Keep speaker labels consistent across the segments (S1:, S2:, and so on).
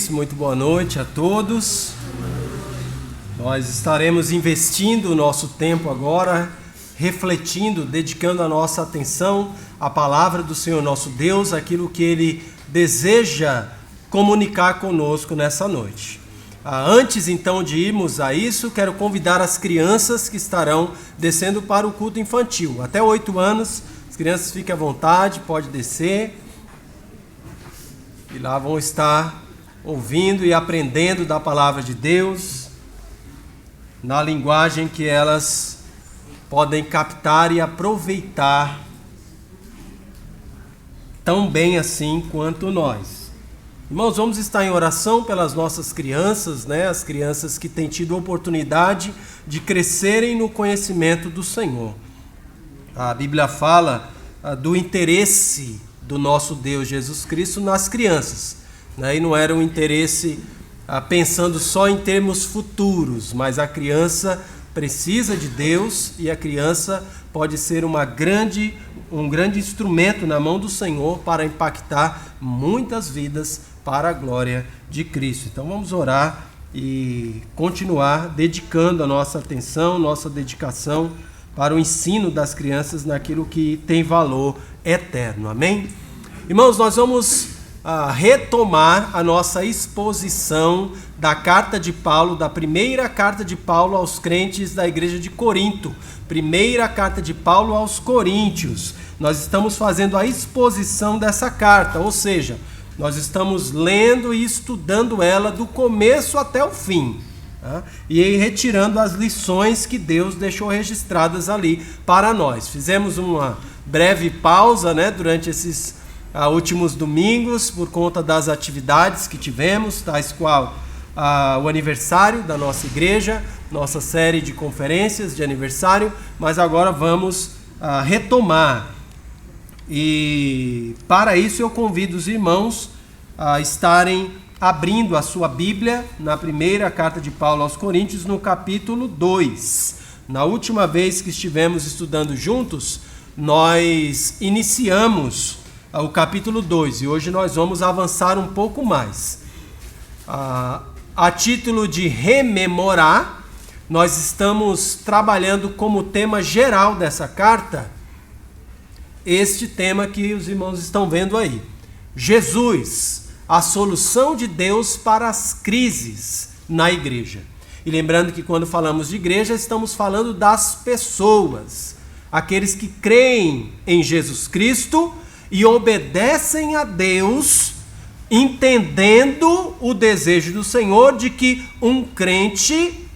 S1: Muito boa noite a todos. Nós estaremos investindo o nosso tempo agora, refletindo, dedicando a nossa atenção à palavra do Senhor nosso Deus, aquilo que Ele deseja comunicar conosco nessa noite. Antes então de irmos a isso, quero convidar as crianças que estarão descendo para o culto infantil. Até 8 anos, as crianças fiquem à vontade, pode descer. E lá vão estar ouvindo e aprendendo da palavra de Deus, na linguagem que elas podem captar e aproveitar tão bem assim quanto nós. Irmãos, vamos estar em oração pelas nossas crianças, as crianças que têm tido a oportunidade de crescerem no conhecimento do Senhor. A Bíblia fala do interesse do nosso Deus Jesus Cristo nas crianças. E não era um interesse pensando só em termos futuros, mas a criança precisa de Deus e a criança pode ser um grande instrumento na mão do Senhor para impactar muitas vidas para a glória de Cristo. Então vamos orar e continuar dedicando a nossa atenção, nossa dedicação para o ensino das crianças naquilo que tem valor eterno. Amém? Irmãos, nós vamos retomar a nossa exposição da carta de Paulo, da primeira carta de Paulo aos crentes da igreja de Corinto, primeira carta de Paulo aos Coríntios. Nós estamos fazendo a exposição dessa carta, ou seja, nós estamos lendo e estudando ela do começo até o fim, e retirando as lições que Deus deixou registradas ali para nós. Fizemos uma breve pausa durante esses últimos domingos, por conta das atividades que tivemos, tais qual o aniversário da nossa igreja, nossa série de conferências de aniversário, mas agora vamos retomar. E para isso eu convido os irmãos a estarem abrindo a sua Bíblia na primeira carta de Paulo aos Coríntios, no capítulo 2. Na última vez que estivemos estudando juntos, nós iniciamos o capítulo 2, e hoje nós vamos avançar um pouco mais. A título de rememorar, nós estamos trabalhando como tema geral dessa carta, este tema que os irmãos estão vendo aí. Jesus, a solução de Deus para as crises na igreja. E lembrando que quando falamos de igreja, estamos falando das pessoas, aqueles que creem em Jesus Cristo e obedecem a Deus, entendendo o desejo do Senhor de que um crente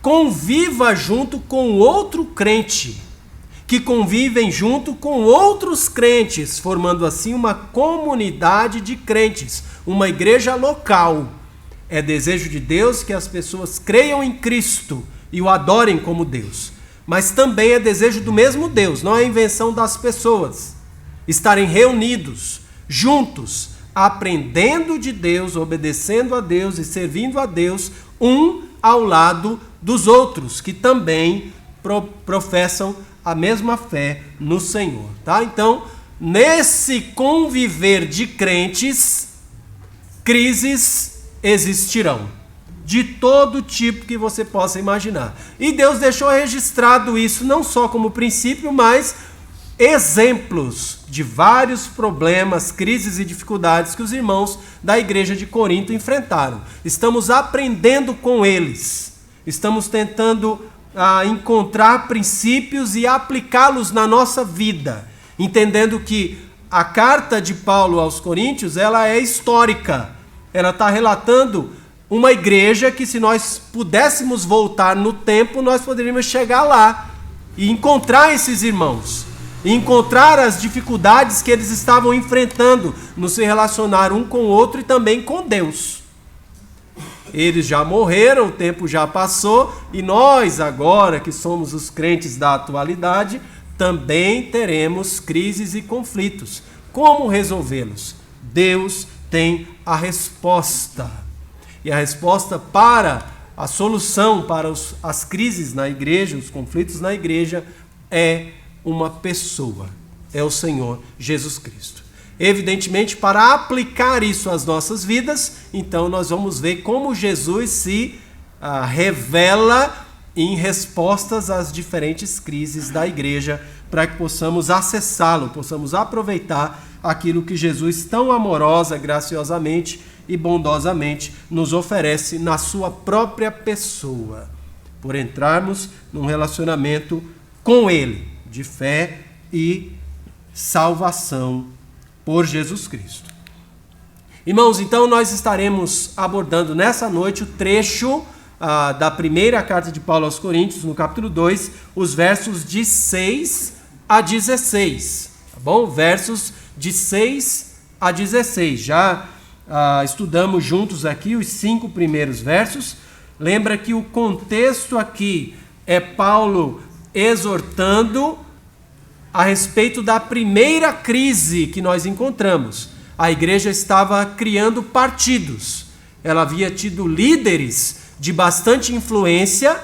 S1: conviva junto com outro crente, que convivem junto com outros crentes, formando assim uma comunidade de crentes, uma igreja local. É desejo de Deus que as pessoas creiam em Cristo e o adorem como Deus, mas também é desejo do mesmo Deus, não é invenção das pessoas, estarem reunidos, juntos, aprendendo de Deus, obedecendo a Deus e servindo a Deus, um ao lado dos outros, que também professam a mesma fé no Senhor. Então, nesse conviver de crentes, crises existirão, de todo tipo que você possa imaginar. E Deus deixou registrado isso não só como princípio, mas exemplos de vários problemas, crises e dificuldades que os irmãos da igreja de Corinto enfrentaram. Estamos aprendendo com eles, estamos tentando encontrar princípios e aplicá-los na nossa vida, entendendo que a carta de Paulo aos Coríntios, ela é histórica, ela está relatando uma igreja que, se nós pudéssemos voltar no tempo, nós poderíamos chegar lá e encontrar esses irmãos, encontrar as dificuldades que eles estavam enfrentando no se relacionar um com o outro e também com Deus. Eles já morreram, o tempo já passou, e nós agora, que somos os crentes da atualidade, também teremos crises e conflitos. Como resolvê-los? Deus tem a resposta. E a resposta para a solução para as crises na igreja, os conflitos na igreja, é uma pessoa, é o Senhor Jesus Cristo. Evidentemente, para aplicar isso às nossas vidas, então nós vamos ver como Jesus se revela em respostas às diferentes crises da igreja, para que possamos acessá-lo, possamos aproveitar aquilo que Jesus tão amorosa, graciosamente e bondosamente nos oferece na sua própria pessoa, por entrarmos num relacionamento com Ele, de fé e salvação por Jesus Cristo. Irmãos, então nós estaremos abordando nessa noite o trecho da primeira carta de Paulo aos Coríntios, no capítulo 2, os versos de 6 a 16, tá bom? Versos de 6 a 16. Já estudamos juntos aqui os 5 primeiros versos. Lembra que o contexto aqui é Paulo exortando a respeito da primeira crise que nós encontramos. A igreja estava criando partidos. Ela havia tido líderes de bastante influência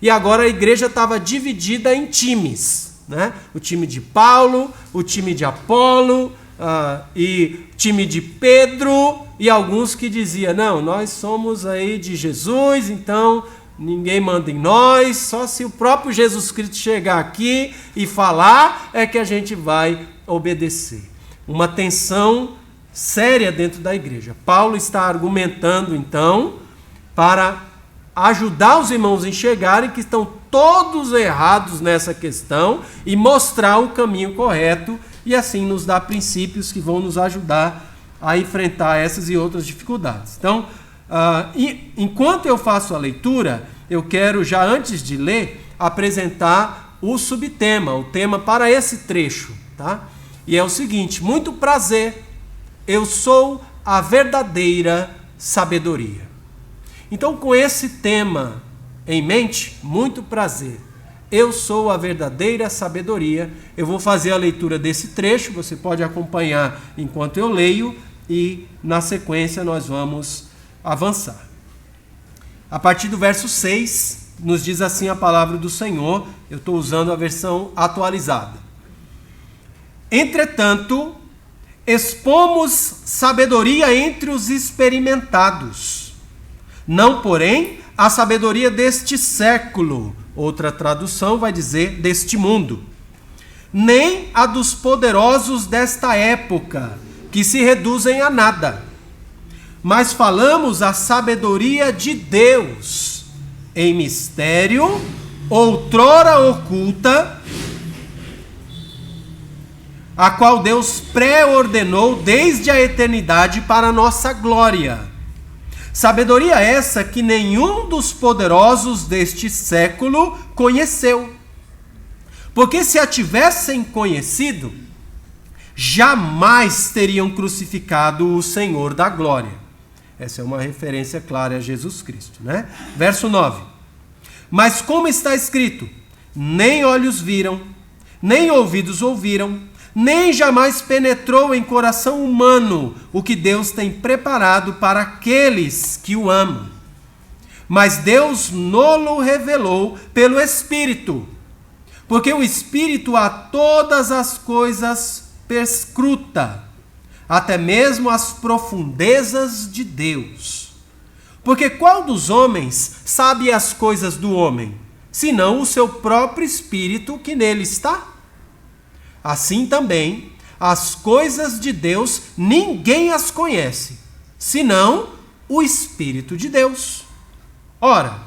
S1: e agora a igreja estava dividida em times, né? O time de Paulo, o time de Apolo e time de Pedro, e alguns que diziam, não, nós somos aí de Jesus, então ninguém manda em nós, só se o próprio Jesus Cristo chegar aqui e falar é que a gente vai obedecer. Uma tensão séria dentro da igreja. Paulo está argumentando então para ajudar os irmãos a enxergarem que estão todos errados nessa questão e mostrar o caminho correto, e assim nos dar princípios que vão nos ajudar a enfrentar essas e outras dificuldades. Então, enquanto eu faço a leitura, eu quero, já antes de ler, apresentar o subtema, o tema para esse trecho, tá? E é o seguinte: muito prazer, eu sou a verdadeira sabedoria. Então, com esse tema em mente, muito prazer, eu sou a verdadeira sabedoria, eu vou fazer a leitura desse trecho, você pode acompanhar enquanto eu leio, e na sequência nós vamos avançar. A partir do verso 6, nos diz assim a palavra do Senhor, eu estou usando a versão atualizada. Entretanto, expomos sabedoria entre os experimentados, não, porém, a sabedoria deste século, outra tradução vai dizer deste mundo, nem a dos poderosos desta época, que se reduzem a nada. Mas falamos a sabedoria de Deus, em mistério, outrora oculta, a qual Deus pré-ordenou desde a eternidade para a nossa glória. Sabedoria essa que nenhum dos poderosos deste século conheceu. Porque se a tivessem conhecido, jamais teriam crucificado o Senhor da glória. Essa é uma referência clara a Jesus Cristo, né? Verso 9. Mas como está escrito, nem olhos viram, nem ouvidos ouviram, nem jamais penetrou em coração humano o que Deus tem preparado para aqueles que o amam. Mas Deus nolo revelou pelo Espírito, porque o Espírito a todas as coisas perscruta, até mesmo as profundezas de Deus. Porque qual dos homens sabe as coisas do homem, senão o seu próprio Espírito que nele está? Assim também, as coisas de Deus ninguém as conhece, senão o Espírito de Deus. Ora,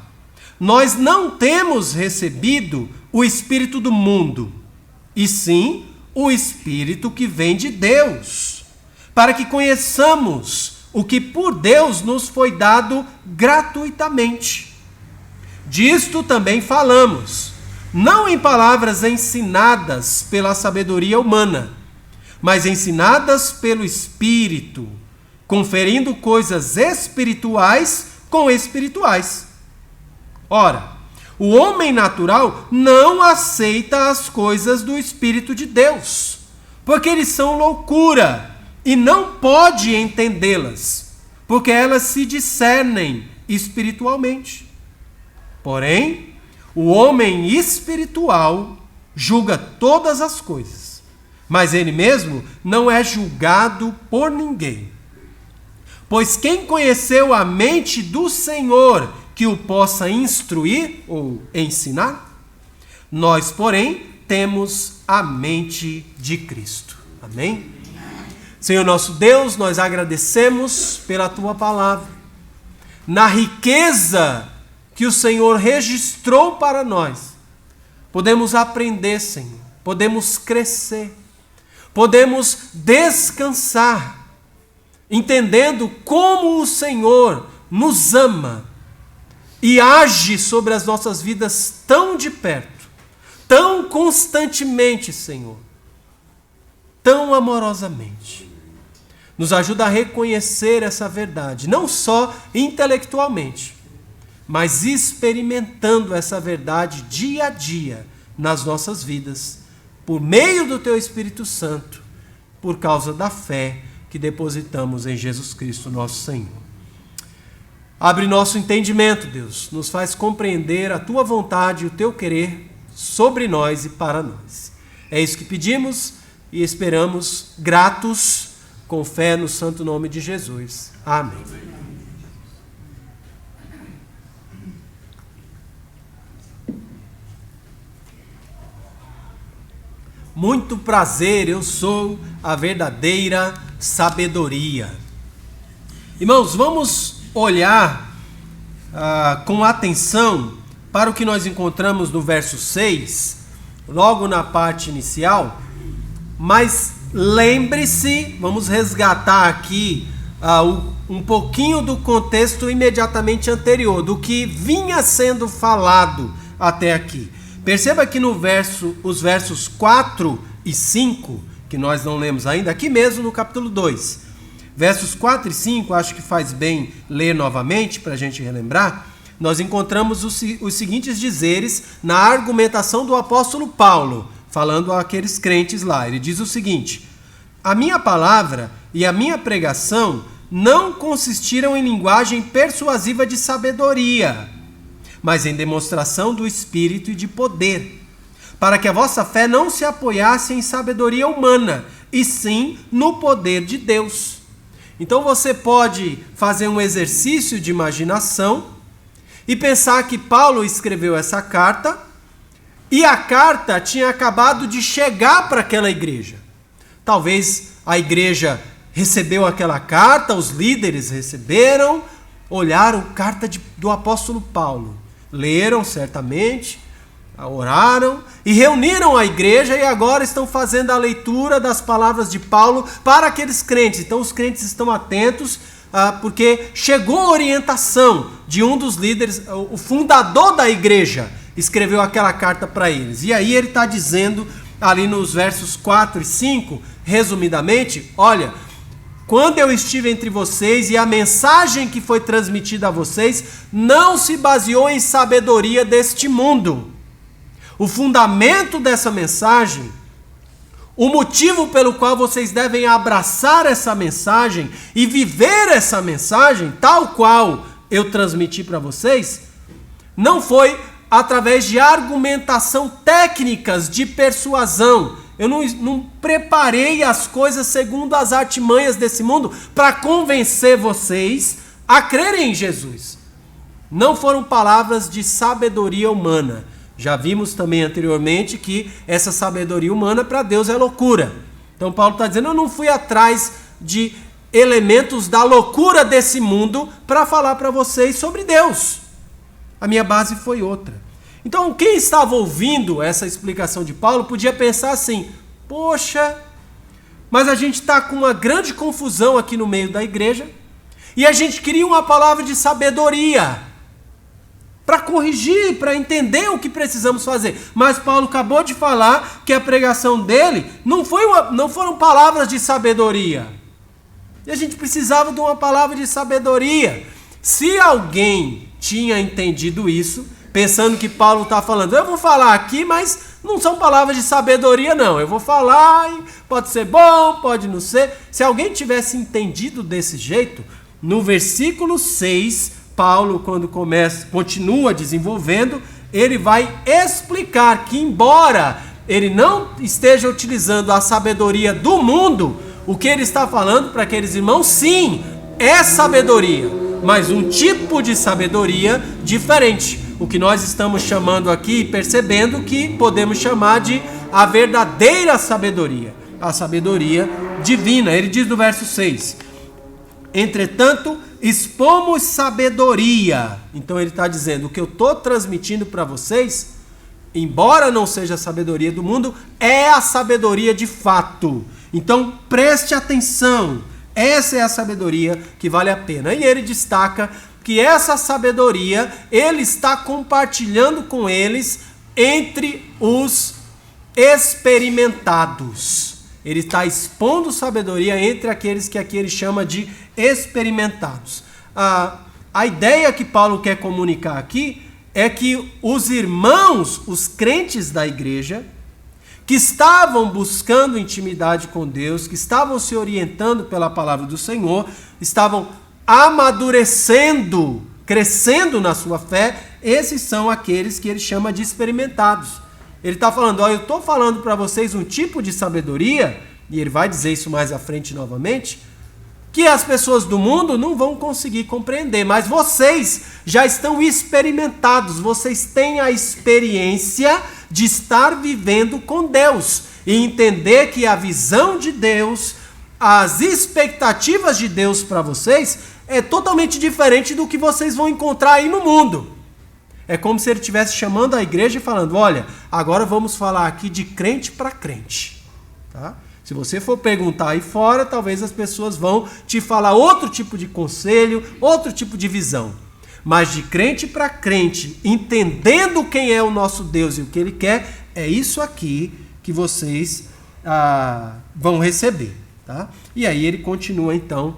S1: nós não temos recebido o Espírito do mundo, e sim o Espírito que vem de Deus, para que conheçamos o que por Deus nos foi dado gratuitamente. Disto também falamos, não em palavras ensinadas pela sabedoria humana, mas ensinadas pelo Espírito, conferindo coisas espirituais com espirituais. Ora, o homem natural não aceita as coisas do Espírito de Deus, porque eles são loucura e não pode entendê-las, porque elas se discernem espiritualmente. Porém, o homem espiritual julga todas as coisas, mas ele mesmo não é julgado por ninguém. Pois quem conheceu a mente do Senhor que o possa instruir ou ensinar? Nós, porém, temos a mente de Cristo. Amém? Senhor nosso Deus, nós agradecemos pela Tua palavra, na riqueza que o Senhor registrou para nós. Podemos aprender, Senhor, podemos crescer, podemos descansar, entendendo como o Senhor nos ama e age sobre as nossas vidas tão de perto, tão constantemente, Senhor, tão amorosamente. Nos ajuda a reconhecer essa verdade, não só intelectualmente, mas experimentando essa verdade dia a dia nas nossas vidas, por meio do Teu Espírito Santo, por causa da fé que depositamos em Jesus Cristo, nosso Senhor. Abre nosso entendimento, Deus, nos faz compreender a Tua vontade e o Teu querer sobre nós e para nós. É isso que pedimos e esperamos, gratos, com fé no santo nome de Jesus. Amém. Muito prazer, eu sou a verdadeira sabedoria. Irmãos, vamos olhar com atenção para o que nós encontramos no verso 6, logo na parte inicial, mas lembre-se, vamos resgatar aqui um pouquinho do contexto imediatamente anterior, do que vinha sendo falado até aqui. Perceba que os versos 4 e 5, que nós não lemos ainda, aqui mesmo no capítulo 2, versos 4 e 5, acho que faz bem ler novamente para a gente relembrar, nós encontramos os seguintes dizeres na argumentação do apóstolo Paulo, falando àqueles crentes lá. Ele diz o seguinte: a minha palavra e a minha pregação não consistiram em linguagem persuasiva de sabedoria, mas em demonstração do Espírito e de poder, para que a vossa fé não se apoiasse em sabedoria humana, e sim no poder de Deus. Então você pode fazer um exercício de imaginação e pensar que Paulo escreveu essa carta e a carta tinha acabado de chegar para aquela igreja. Talvez a igreja recebeu aquela carta, os líderes receberam, olharam carta do apóstolo Paulo, leram certamente, oraram e reuniram a igreja e agora estão fazendo a leitura das palavras de Paulo para aqueles crentes. Então os crentes estão atentos porque chegou a orientação de um dos líderes, o fundador da igreja, escreveu aquela carta para eles. E aí ele está dizendo ali nos versos 4 e 5, resumidamente, olha, quando eu estive entre vocês e a mensagem que foi transmitida a vocês não se baseou em sabedoria deste mundo. O fundamento dessa mensagem, o motivo pelo qual vocês devem abraçar essa mensagem e viver essa mensagem, tal qual eu transmiti para vocês, não foi através de argumentação técnicas de persuasão. Eu não preparei as coisas segundo as artimanhas desse mundo para convencer vocês a crerem em Jesus. Não foram palavras de sabedoria humana. Já vimos também anteriormente que essa sabedoria humana para Deus é loucura. Então Paulo está dizendo, eu não fui atrás de elementos da loucura desse mundo para falar para vocês sobre Deus. A minha base foi outra. Então quem estava ouvindo essa explicação de Paulo podia pensar assim, poxa, mas a gente está com uma grande confusão aqui no meio da igreja e a gente queria uma palavra de sabedoria para corrigir, para entender o que precisamos fazer. Mas Paulo acabou de falar que a pregação dele não foram palavras de sabedoria. E a gente precisava de uma palavra de sabedoria. Se alguém tinha entendido isso, pensando que Paulo está falando, eu vou falar aqui, mas não são palavras de sabedoria não. Eu vou falar, pode ser bom, pode não ser. Se alguém tivesse entendido desse jeito, no versículo 6... Paulo, quando continua desenvolvendo, ele vai explicar que embora ele não esteja utilizando a sabedoria do mundo, o que ele está falando para aqueles irmãos, sim, é sabedoria, mas um tipo de sabedoria diferente. O que nós estamos chamando aqui, percebendo que podemos chamar de a verdadeira sabedoria, a sabedoria divina. Ele diz no verso 6, entretanto, expomos sabedoria. Então ele está dizendo, o que eu estou transmitindo para vocês, embora não seja a sabedoria do mundo, é a sabedoria de fato. Então preste atenção, essa é a sabedoria que vale a pena. E ele destaca que essa sabedoria ele está compartilhando com eles entre os experimentados. Ele está expondo sabedoria entre aqueles que aqui ele chama de experimentados. A ideia que Paulo quer comunicar aqui é que os irmãos, os crentes da igreja, que estavam buscando intimidade com Deus, que estavam se orientando pela palavra do Senhor, estavam amadurecendo, crescendo na sua fé, esses são aqueles que ele chama de experimentados. Ele está falando, eu estou falando para vocês um tipo de sabedoria, e ele vai dizer isso mais à frente novamente, que as pessoas do mundo não vão conseguir compreender, mas vocês já estão experimentados, vocês têm a experiência de estar vivendo com Deus, e entender que a visão de Deus, as expectativas de Deus para vocês, é totalmente diferente do que vocês vão encontrar aí no mundo. É como se ele estivesse chamando a igreja e falando, olha, agora vamos falar aqui de crente para crente. Tá? Se você for perguntar aí fora, talvez as pessoas vão te falar outro tipo de conselho, outro tipo de visão. Mas de crente para crente, entendendo quem é o nosso Deus e o que ele quer, é isso aqui que vocês vão receber. Tá? E aí ele continua então,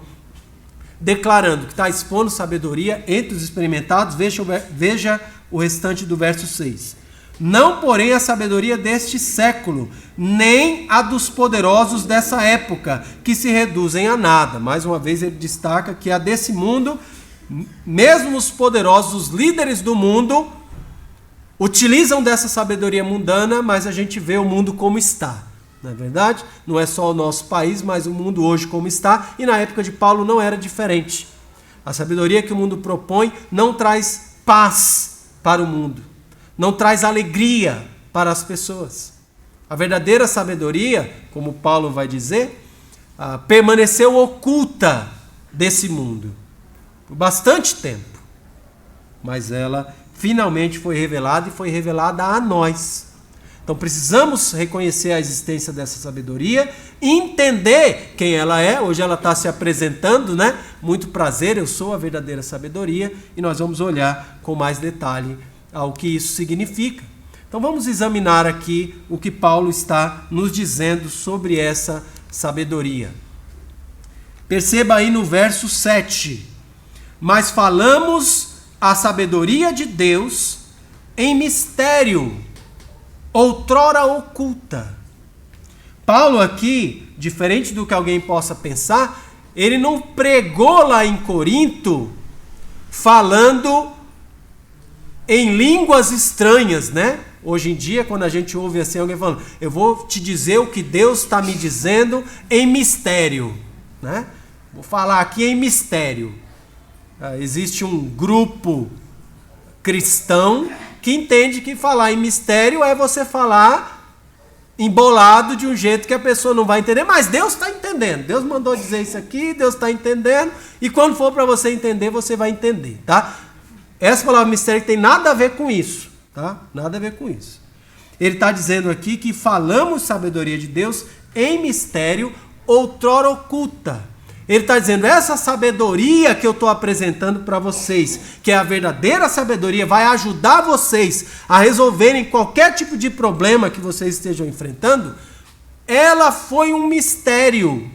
S1: declarando que está expondo sabedoria entre os experimentados. Veja o restante do verso 6. Não, porém, a sabedoria deste século, nem a dos poderosos dessa época, que se reduzem a nada. Mais uma vez ele destaca que a desse mundo, mesmo os poderosos, os líderes do mundo, utilizam dessa sabedoria mundana, mas a gente vê o mundo como está. Não é verdade? Não é só o nosso país, mas o mundo hoje como está, e na época de Paulo não era diferente. A sabedoria que o mundo propõe não traz paz para o mundo, não traz alegria para as pessoas. A verdadeira sabedoria, como Paulo vai dizer, permaneceu oculta desse mundo por bastante tempo, mas ela finalmente foi revelada e foi revelada a nós. Então precisamos reconhecer a existência dessa sabedoria, entender quem ela é. Hoje ela está se apresentando, né? Muito prazer, eu sou a verdadeira sabedoria, e nós vamos olhar com mais detalhe ao que isso significa. Então vamos examinar aqui o que Paulo está nos dizendo sobre essa sabedoria. Perceba aí no verso 7. Mas falamos a sabedoria de Deus em mistério, outrora oculta. Paulo aqui, diferente do que alguém possa pensar, ele não pregou lá em Corinto falando em línguas estranhas, né? Hoje em dia, quando a gente ouve assim alguém falando, eu vou te dizer o que Deus está me dizendo em mistério, né? Vou falar aqui em mistério. Existe um grupo cristão que entende que falar em mistério é você falar embolado de um jeito que a pessoa não vai entender, mas Deus está entendendo. Deus mandou dizer isso aqui, Deus está entendendo, e quando for para você entender, você vai entender, tá? Essa palavra mistério tem nada a ver com isso, tá? Nada a ver com isso. Ele está dizendo aqui que falamos sabedoria de Deus em mistério, outrora oculta. Ele está dizendo, essa sabedoria que eu estou apresentando para vocês, que é a verdadeira sabedoria, vai ajudar vocês a resolverem qualquer tipo de problema que vocês estejam enfrentando. Ela foi um mistério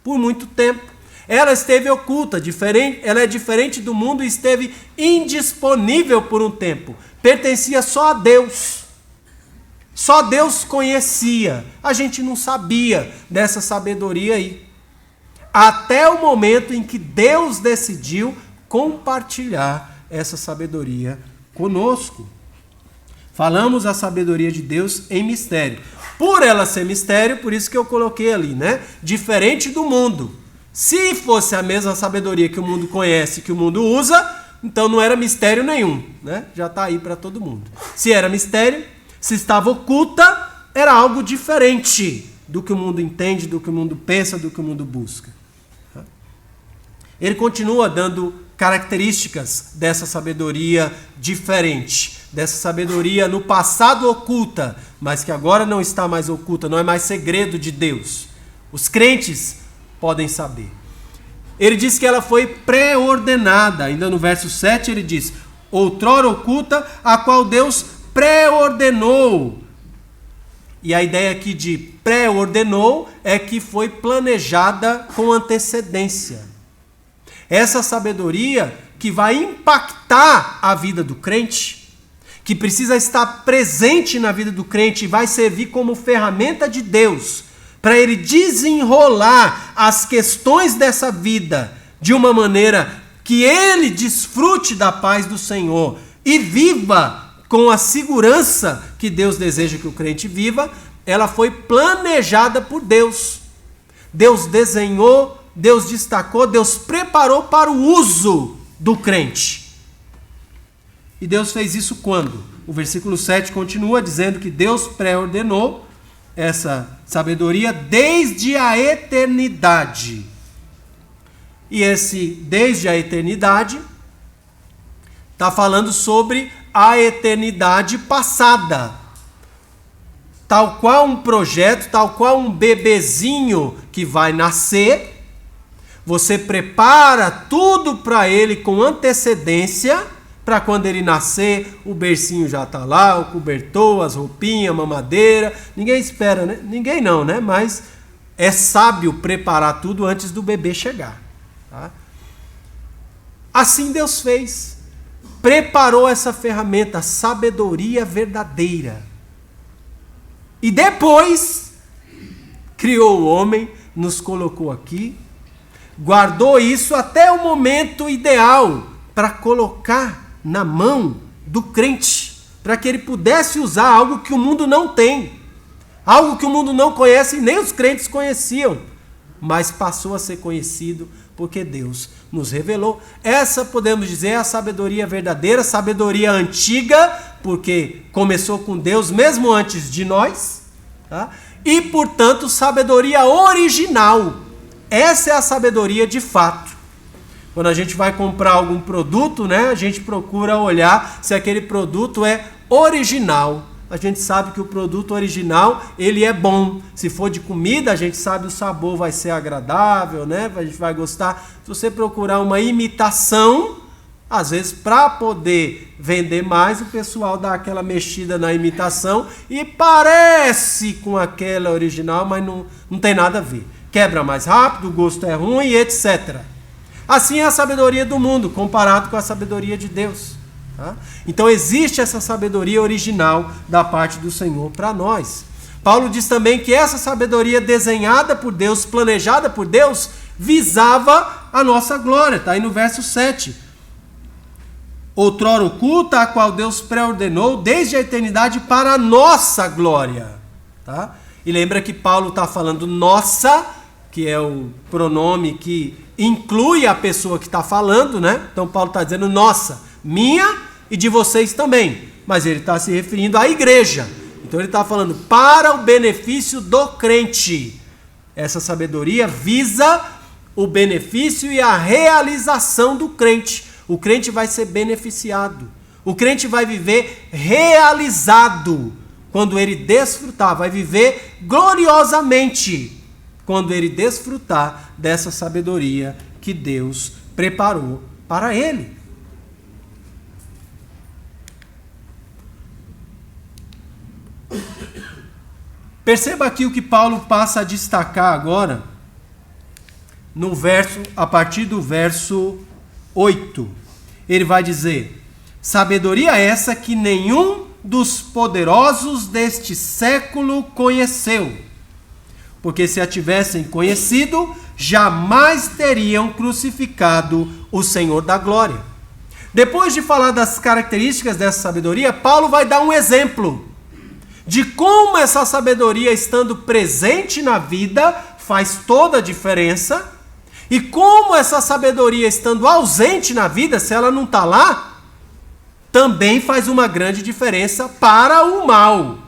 S1: por muito tempo. Ela esteve oculta, ela é diferente do mundo e esteve indisponível por um tempo. Pertencia só a Deus. Só Deus conhecia. A gente não sabia dessa sabedoria aí. Até o momento em que Deus decidiu compartilhar essa sabedoria conosco. Falamos a sabedoria de Deus em mistério. Por ela ser mistério, por isso que eu coloquei ali, né? Diferente do mundo. Se fosse a mesma sabedoria que o mundo conhece, que o mundo usa, então não era mistério nenhum, né? Já está aí para todo mundo. Se era mistério, se estava oculta, era algo diferente do que o mundo entende, do que o mundo pensa, do que o mundo busca. Ele continua dando características dessa sabedoria diferente, dessa sabedoria no passado oculta, mas que agora não está mais oculta, não é mais segredo de Deus. Os crentes podem saber. Ele diz que ela foi pré-ordenada, ainda no verso 7 ele diz, outrora oculta, a qual Deus pré-ordenou. E a ideia aqui de pré-ordenou é que foi planejada com antecedência. Essa sabedoria que vai impactar a vida do crente, que precisa estar presente na vida do crente e vai servir como ferramenta de Deus para ele desenrolar as questões dessa vida de uma maneira que ele desfrute da paz do Senhor e viva com a segurança que Deus deseja que o crente viva. Ela foi planejada por Deus. Deus desenhou, Deus destacou, Deus preparou para o uso do crente. E Deus fez isso quando? O versículo 7 continua dizendo que Deus pré-ordenou essa sabedoria desde a eternidade. E esse desde a eternidade está falando sobre a eternidade passada. Tal qual um projeto, tal qual um bebezinho que vai nascer, você prepara tudo para ele com antecedência, para quando ele nascer, o bercinho já está lá, o cobertor, as roupinhas, a mamadeira. Ninguém espera, né? Ninguém não, né? Mas é sábio preparar tudo antes do bebê chegar. Tá? Assim Deus fez. Preparou essa ferramenta, a sabedoria verdadeira. E depois, criou o homem, nos colocou aqui, guardou isso até o momento ideal para colocar na mão do crente, para que ele pudesse usar algo que o mundo não tem, algo que o mundo não conhece e nem os crentes conheciam, mas passou a ser conhecido porque Deus nos revelou. Essa, podemos dizer, é a sabedoria verdadeira, sabedoria antiga, porque começou com Deus mesmo antes de nós, tá? E, portanto, sabedoria original. Essa é a sabedoria de fato. Quando a gente vai comprar algum produto, né, a gente procura olhar se aquele produto é original. A gente sabe que o produto original, ele é bom. Se for de comida, a gente sabe o sabor vai ser agradável, né? A gente vai gostar. Se você procurar uma imitação, às vezes para poder vender mais, o pessoal dá aquela mexida na imitação e parece com aquela original, mas não tem nada a ver. Quebra mais rápido, o gosto é ruim, etc. Assim é a sabedoria do mundo, comparado com a sabedoria de Deus. Tá? Então existe essa sabedoria original da parte do Senhor para nós. Paulo diz também que essa sabedoria desenhada por Deus, planejada por Deus, visava a nossa glória. Está aí no verso 7. Outrora oculta, a qual Deus pré-ordenou desde a eternidade para a nossa glória. Tá? E lembra que Paulo está falando nossa, que é o pronome que inclui a pessoa que está falando, né? Então Paulo está dizendo nossa, minha e de vocês também. Mas ele está se referindo à igreja. Então ele está falando para o benefício do crente. Essa sabedoria visa o benefício e a realização do crente. O crente vai ser beneficiado. O crente vai viver realizado quando ele desfrutar, vai viver gloriosamente quando ele desfrutar dessa sabedoria que Deus preparou para ele. Perceba aqui o que Paulo passa a destacar agora no verso, a partir do verso 8. Ele vai dizer: sabedoria essa que nenhum dos poderosos deste século conheceu, porque se a tivessem conhecido, jamais teriam crucificado o Senhor da glória. Depois de falar das características dessa sabedoria, Paulo vai dar um exemplo de como essa sabedoria, estando presente na vida, faz toda a diferença, e como essa sabedoria, estando ausente na vida, se ela não está lá, também faz uma grande diferença para o mal.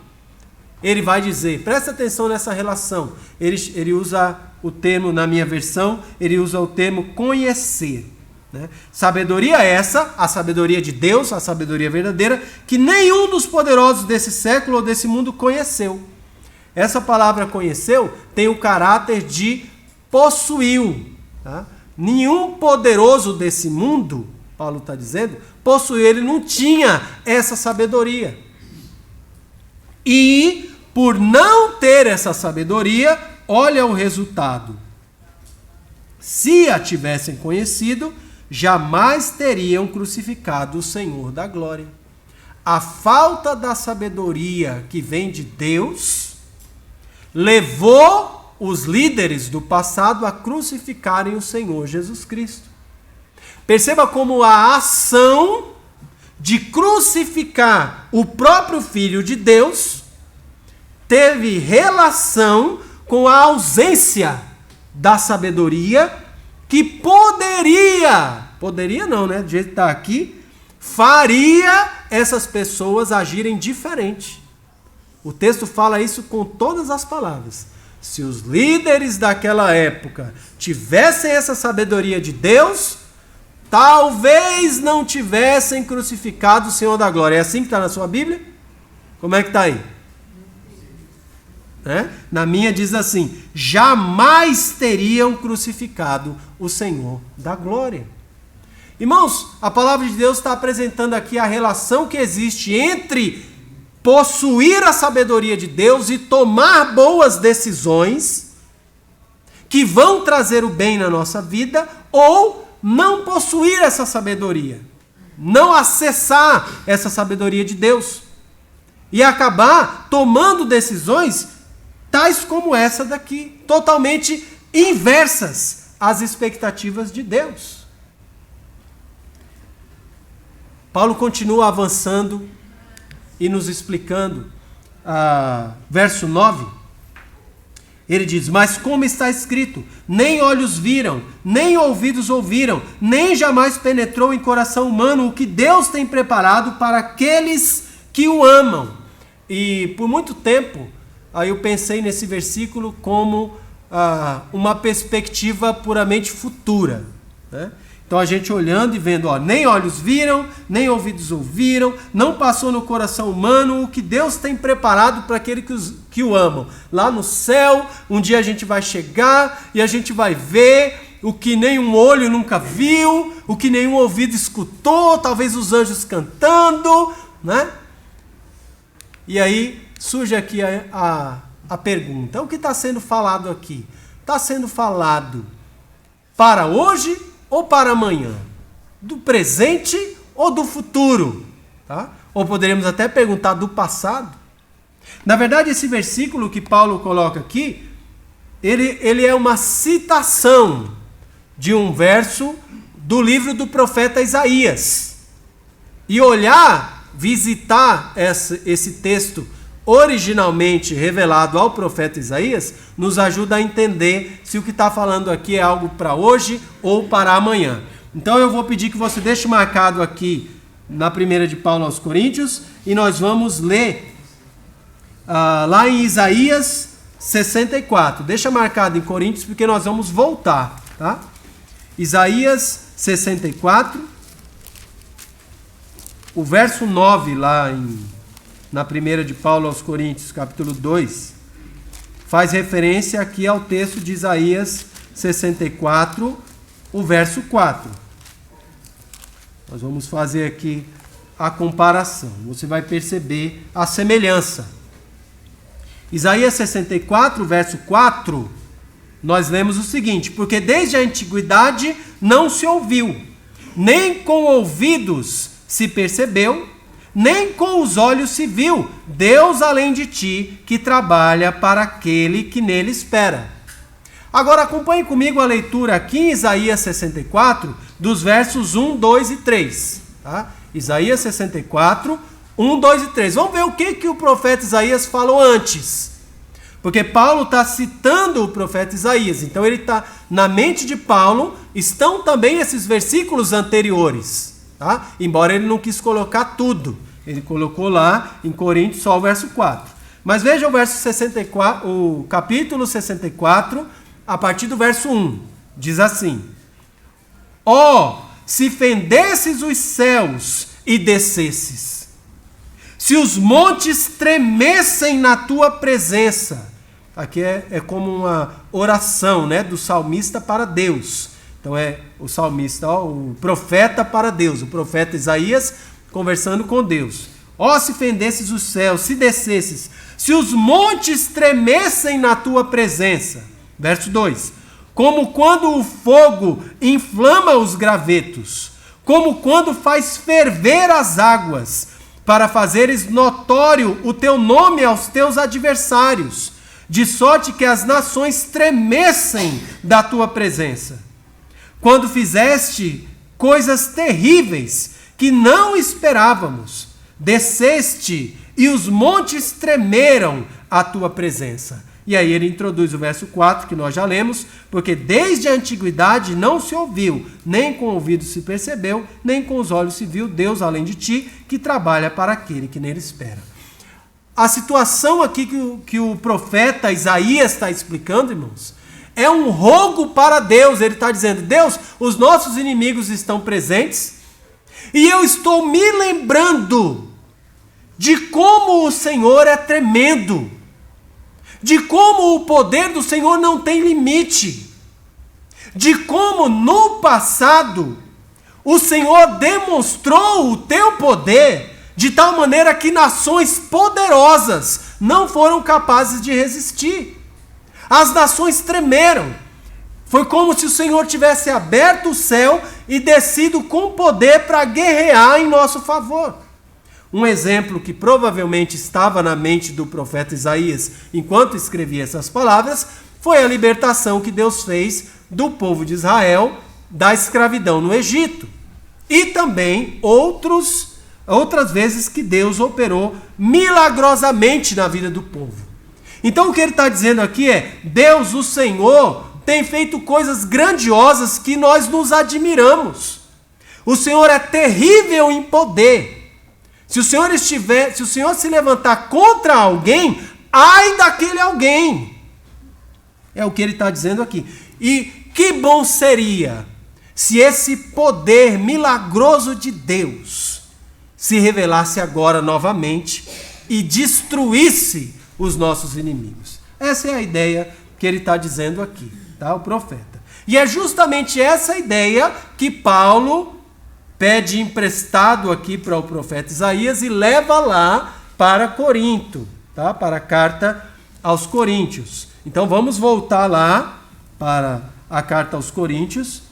S1: Ele vai dizer, presta atenção nessa relação, ele usa o termo, na minha versão, ele usa o termo conhecer. Né? Sabedoria essa, a sabedoria de Deus, a sabedoria verdadeira, que nenhum dos poderosos desse século ou desse mundo conheceu. Essa palavra conheceu tem o caráter de possuiu. Tá? Nenhum poderoso desse mundo, Paulo está dizendo, possuiu, ele não tinha essa sabedoria. E, por não ter essa sabedoria, olha o resultado. Se a tivessem conhecido, jamais teriam crucificado o Senhor da glória. A falta da sabedoria que vem de Deus levou os líderes do passado a crucificarem o Senhor Jesus Cristo. Perceba como a ação de crucificar o próprio Filho de Deus teve relação com a ausência da sabedoria que poderia não, né? Do jeito que está aqui, faria essas pessoas agirem diferente. O texto fala isso com todas as palavras. Se os líderes daquela época tivessem essa sabedoria de Deus, talvez não tivessem crucificado o Senhor da glória. É assim que está na sua Bíblia? Como é que está aí? Na minha diz assim, jamais teriam crucificado o Senhor da glória. Irmãos, a palavra de Deus está apresentando aqui a relação que existe entre possuir a sabedoria de Deus e tomar boas decisões que vão trazer o bem na nossa vida, ou não possuir essa sabedoria, não acessar essa sabedoria de Deus e acabar tomando decisões tais como essa daqui, totalmente inversas às expectativas de Deus. Paulo continua avançando e nos explicando, verso 9, ele diz, mas como está escrito, nem olhos viram, nem ouvidos ouviram, nem jamais penetrou em coração humano o que Deus tem preparado para aqueles que o amam. E por muito tempo, aí eu pensei nesse versículo como uma perspectiva puramente futura. Né? Então a gente olhando e vendo, nem olhos viram, nem ouvidos ouviram, não passou no coração humano o que Deus tem preparado para aqueles que o amam. Lá no céu, um dia a gente vai chegar e a gente vai ver o que nenhum olho nunca viu, o que nenhum ouvido escutou, talvez os anjos cantando, né? E aí surge aqui a pergunta, o que está sendo falado aqui? Está sendo falado para hoje ou para amanhã? Do presente ou do futuro? Tá? Ou poderíamos até perguntar do passado? Na verdade, esse versículo que Paulo coloca aqui, ele é uma citação de um verso do livro do profeta Isaías. E visitar esse texto originalmente revelado ao profeta Isaías, nos ajuda a entender se o que está falando aqui é algo para hoje ou para amanhã. Então eu vou pedir que você deixe marcado aqui na primeira de Paulo aos Coríntios, e nós vamos ler lá em Isaías 64. Deixa marcado em Coríntios, porque nós vamos voltar. Tá? Isaías 64, o verso 9 lá na primeira de Paulo aos Coríntios, capítulo 2, faz referência aqui ao texto de Isaías 64, o verso 4. Nós vamos fazer aqui a comparação. Você vai perceber a semelhança. Isaías 64, verso 4, nós lemos o seguinte: porque desde a antiguidade não se ouviu, nem com ouvidos se percebeu, nem com os olhos se viu Deus além de ti, que trabalha para aquele que nele espera. Agora acompanhe comigo a leitura aqui em Isaías 64, dos versos 1, 2 e 3. Tá? Isaías 64, 1, 2 e 3. Vamos ver o que o profeta Isaías falou antes. Porque Paulo está citando o profeta Isaías. Então ele está, na mente de Paulo, estão também esses versículos anteriores. Tá? Embora ele não quis colocar tudo. Ele colocou lá em Coríntios só o verso 4. Mas veja o verso 64, o capítulo 64, a partir do verso 1. Diz assim: Ó, se fendesses os céus e descesses, se os montes tremessem na tua presença. Aqui é como uma oração, né, do salmista para Deus. Então é o salmista, o profeta para Deus, o profeta Isaías conversando com Deus. Ó, se fendesses os céus, se descesses, se os montes tremessem na tua presença. Verso 2. Como quando o fogo inflama os gravetos, como quando faz ferver as águas, para fazeres notório o teu nome aos teus adversários, de sorte que as nações tremessem da tua presença. Quando fizeste coisas terríveis que não esperávamos, desceste e os montes tremeram à tua presença. E aí ele introduz o verso 4, que nós já lemos, porque desde a antiguidade não se ouviu, nem com o ouvido se percebeu, nem com os olhos se viu Deus além de ti, que trabalha para aquele que nele espera. A situação aqui que o profeta Isaías está explicando, irmãos, é um rogo para Deus. Ele está dizendo: Deus, os nossos inimigos estão presentes, e eu estou me lembrando de como o Senhor é tremendo, de como o poder do Senhor não tem limite, de como no passado o Senhor demonstrou o teu poder de tal maneira que nações poderosas não foram capazes de resistir. As nações tremeram. Foi como se o Senhor tivesse aberto o céu e descido com poder para guerrear em nosso favor. Um exemplo que provavelmente estava na mente do profeta Isaías enquanto escrevia essas palavras foi a libertação que Deus fez do povo de Israel da escravidão no Egito. E também outras vezes que Deus operou milagrosamente na vida do povo. Então o que ele está dizendo aqui é: Deus, o Senhor, tem feito coisas grandiosas que nós nos admiramos. O Senhor é terrível em poder. Se o Senhor se levantar contra alguém, ai daquele alguém. É o que ele está dizendo aqui. E que bom seria se esse poder milagroso de Deus se revelasse agora novamente e destruísse os nossos inimigos. Essa é a ideia que ele está dizendo aqui, tá? O profeta. E é justamente essa ideia que Paulo pede emprestado aqui para o profeta Isaías e leva lá para Corinto, tá? Para a carta aos Coríntios. Então vamos voltar lá para a carta aos Coríntios.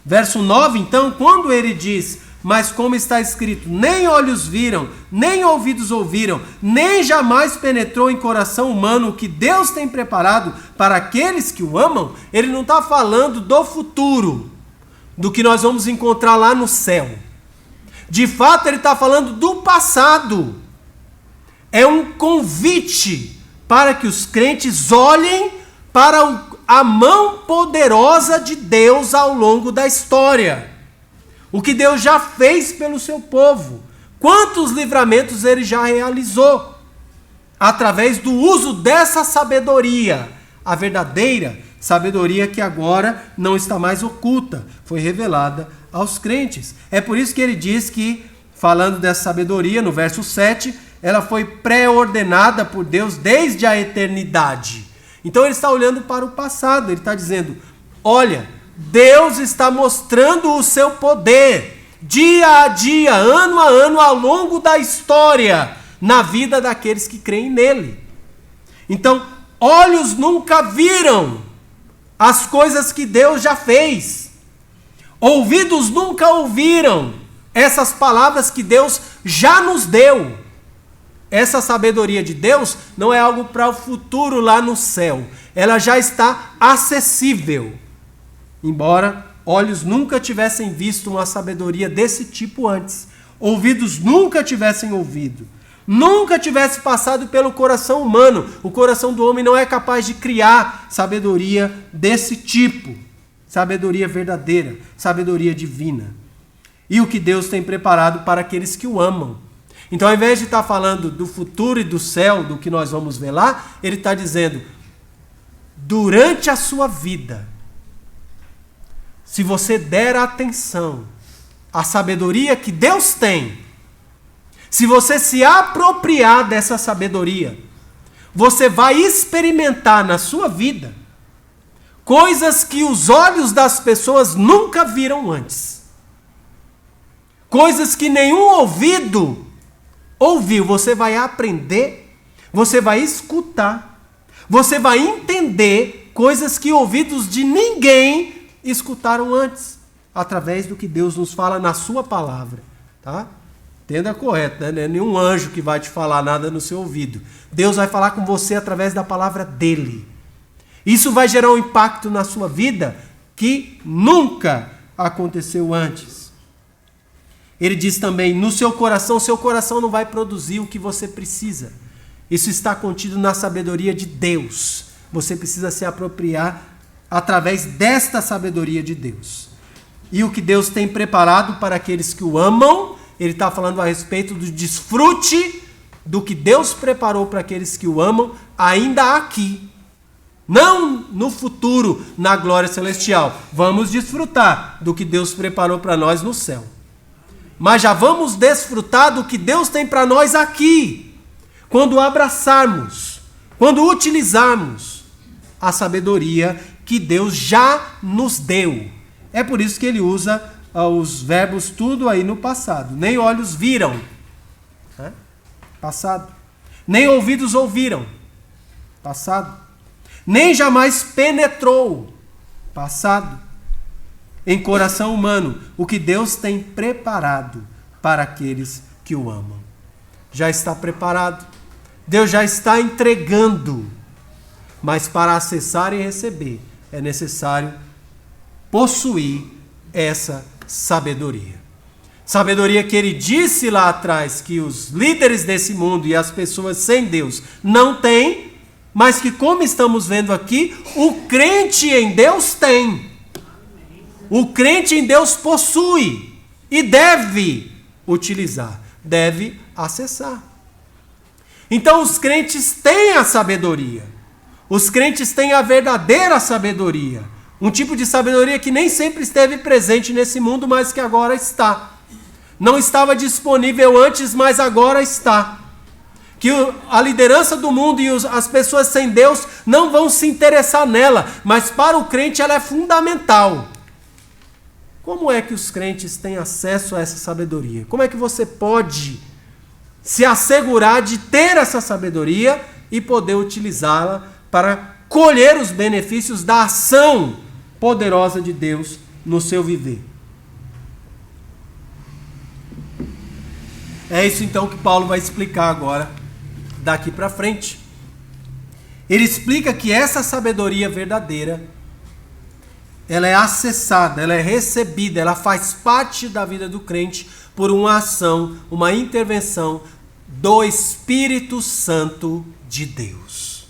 S1: Verso 9, então, quando ele diz: mas como está escrito, nem olhos viram, nem ouvidos ouviram, nem jamais penetrou em coração humano o que Deus tem preparado para aqueles que o amam, ele não está falando do futuro, do que nós vamos encontrar lá no céu. De fato, ele está falando do passado. É um convite para que os crentes olhem para a mão poderosa de Deus ao longo da história. O que Deus já fez pelo seu povo. Quantos livramentos ele já realizou. Através do uso dessa sabedoria. A verdadeira sabedoria que agora não está mais oculta. Foi revelada aos crentes. É por isso que ele diz que, falando dessa sabedoria, no verso 7, ela foi pré-ordenada por Deus desde a eternidade. Então ele está olhando para o passado. Ele está dizendo: olha, Deus está mostrando o seu poder, dia a dia, ano a ano, ao longo da história, na vida daqueles que creem nele. Então, olhos nunca viram as coisas que Deus já fez. Ouvidos nunca ouviram essas palavras que Deus já nos deu. Essa sabedoria de Deus não é algo para o futuro lá no céu. Ela já está acessível. Embora olhos nunca tivessem visto uma sabedoria desse tipo antes, ouvidos nunca tivessem ouvido, nunca tivesse passado pelo coração humano. O coração do homem não é capaz de criar sabedoria desse tipo, sabedoria verdadeira, sabedoria divina. E o que Deus tem preparado para aqueles que o amam. Então, ao invés de estar falando do futuro e do céu, do que nós vamos ver lá, ele está dizendo, durante a sua vida, se você der atenção à sabedoria que Deus tem, se você se apropriar dessa sabedoria, você vai experimentar na sua vida coisas que os olhos das pessoas nunca viram antes. Coisas que nenhum ouvido ouviu. Você vai aprender, você vai escutar, você vai entender coisas que ouvidos de ninguém escutaram antes, através do que Deus nos fala na sua palavra, tá? Entenda correto, né? Não é nenhum anjo que vai te falar nada no seu ouvido. Deus vai falar com você através da palavra dele. Isso vai gerar um impacto na sua vida que nunca aconteceu antes. Ele diz também, no seu coração não vai produzir o que você precisa. Isso está contido na sabedoria de Deus. Você precisa se apropriar através desta sabedoria de Deus. E o que Deus tem preparado para aqueles que o amam, ele está falando a respeito do desfrute do que Deus preparou para aqueles que o amam, ainda aqui. Não no futuro, na glória celestial. Vamos desfrutar do que Deus preparou para nós no céu. Mas já vamos desfrutar do que Deus tem para nós aqui. Quando abraçarmos, quando utilizarmos a sabedoria que Deus já nos deu. É por isso que ele usa os verbos tudo aí no passado. Nem olhos viram. Passado. Nem ouvidos ouviram. Passado. Nem jamais penetrou. Passado. Em coração humano, o que Deus tem preparado para aqueles que o amam. Já está preparado. Deus já está entregando. Mas para acessar e receber, é necessário possuir essa sabedoria. Sabedoria que ele disse lá atrás que os líderes desse mundo e as pessoas sem Deus não têm, mas que, como estamos vendo aqui, o crente em Deus tem. O crente em Deus possui e deve utilizar, deve acessar. Então os crentes têm a sabedoria. Os crentes têm a verdadeira sabedoria. Um tipo de sabedoria que nem sempre esteve presente nesse mundo, mas que agora está. Não estava disponível antes, mas agora está. Que a liderança do mundo e as pessoas sem Deus não vão se interessar nela, mas para o crente ela é fundamental. Como é que os crentes têm acesso a essa sabedoria? Como é que você pode se assegurar de ter essa sabedoria e poder utilizá-la para colher os benefícios da ação poderosa de Deus no seu viver? É isso então que Paulo vai explicar agora, daqui para frente. Ele explica que essa sabedoria verdadeira, ela é acessada, ela é recebida, ela faz parte da vida do crente por uma ação, uma intervenção do Espírito Santo de Deus.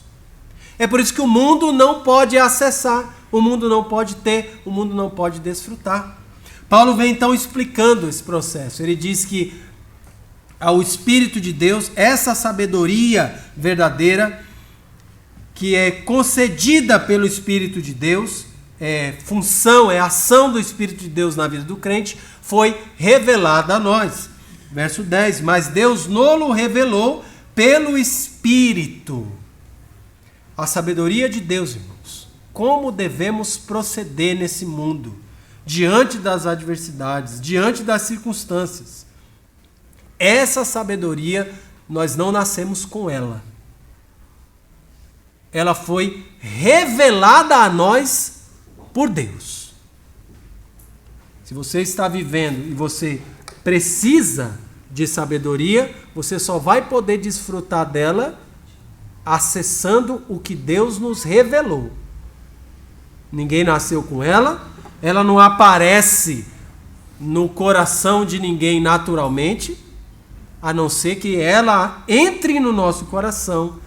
S1: É por isso que o mundo não pode acessar, o mundo não pode ter, o mundo não pode desfrutar. Paulo vem então explicando esse processo. Ele diz que ao Espírito de Deus, essa sabedoria verdadeira, que é concedida pelo Espírito de Deus, função, ação do Espírito de Deus na vida do crente, foi revelada a nós. Verso 10, mas Deus nolo revelou pelo Espírito. A sabedoria de Deus, irmãos. Como devemos proceder nesse mundo, diante das adversidades, diante das circunstâncias. Essa sabedoria, nós não nascemos com ela. Ela foi revelada a nós por Deus. Se você está vivendo e você precisa de sabedoria, você só vai poder desfrutar dela acessando o que Deus nos revelou. Ninguém nasceu com ela, ela não aparece no coração de ninguém naturalmente, a não ser que ela entre no nosso coração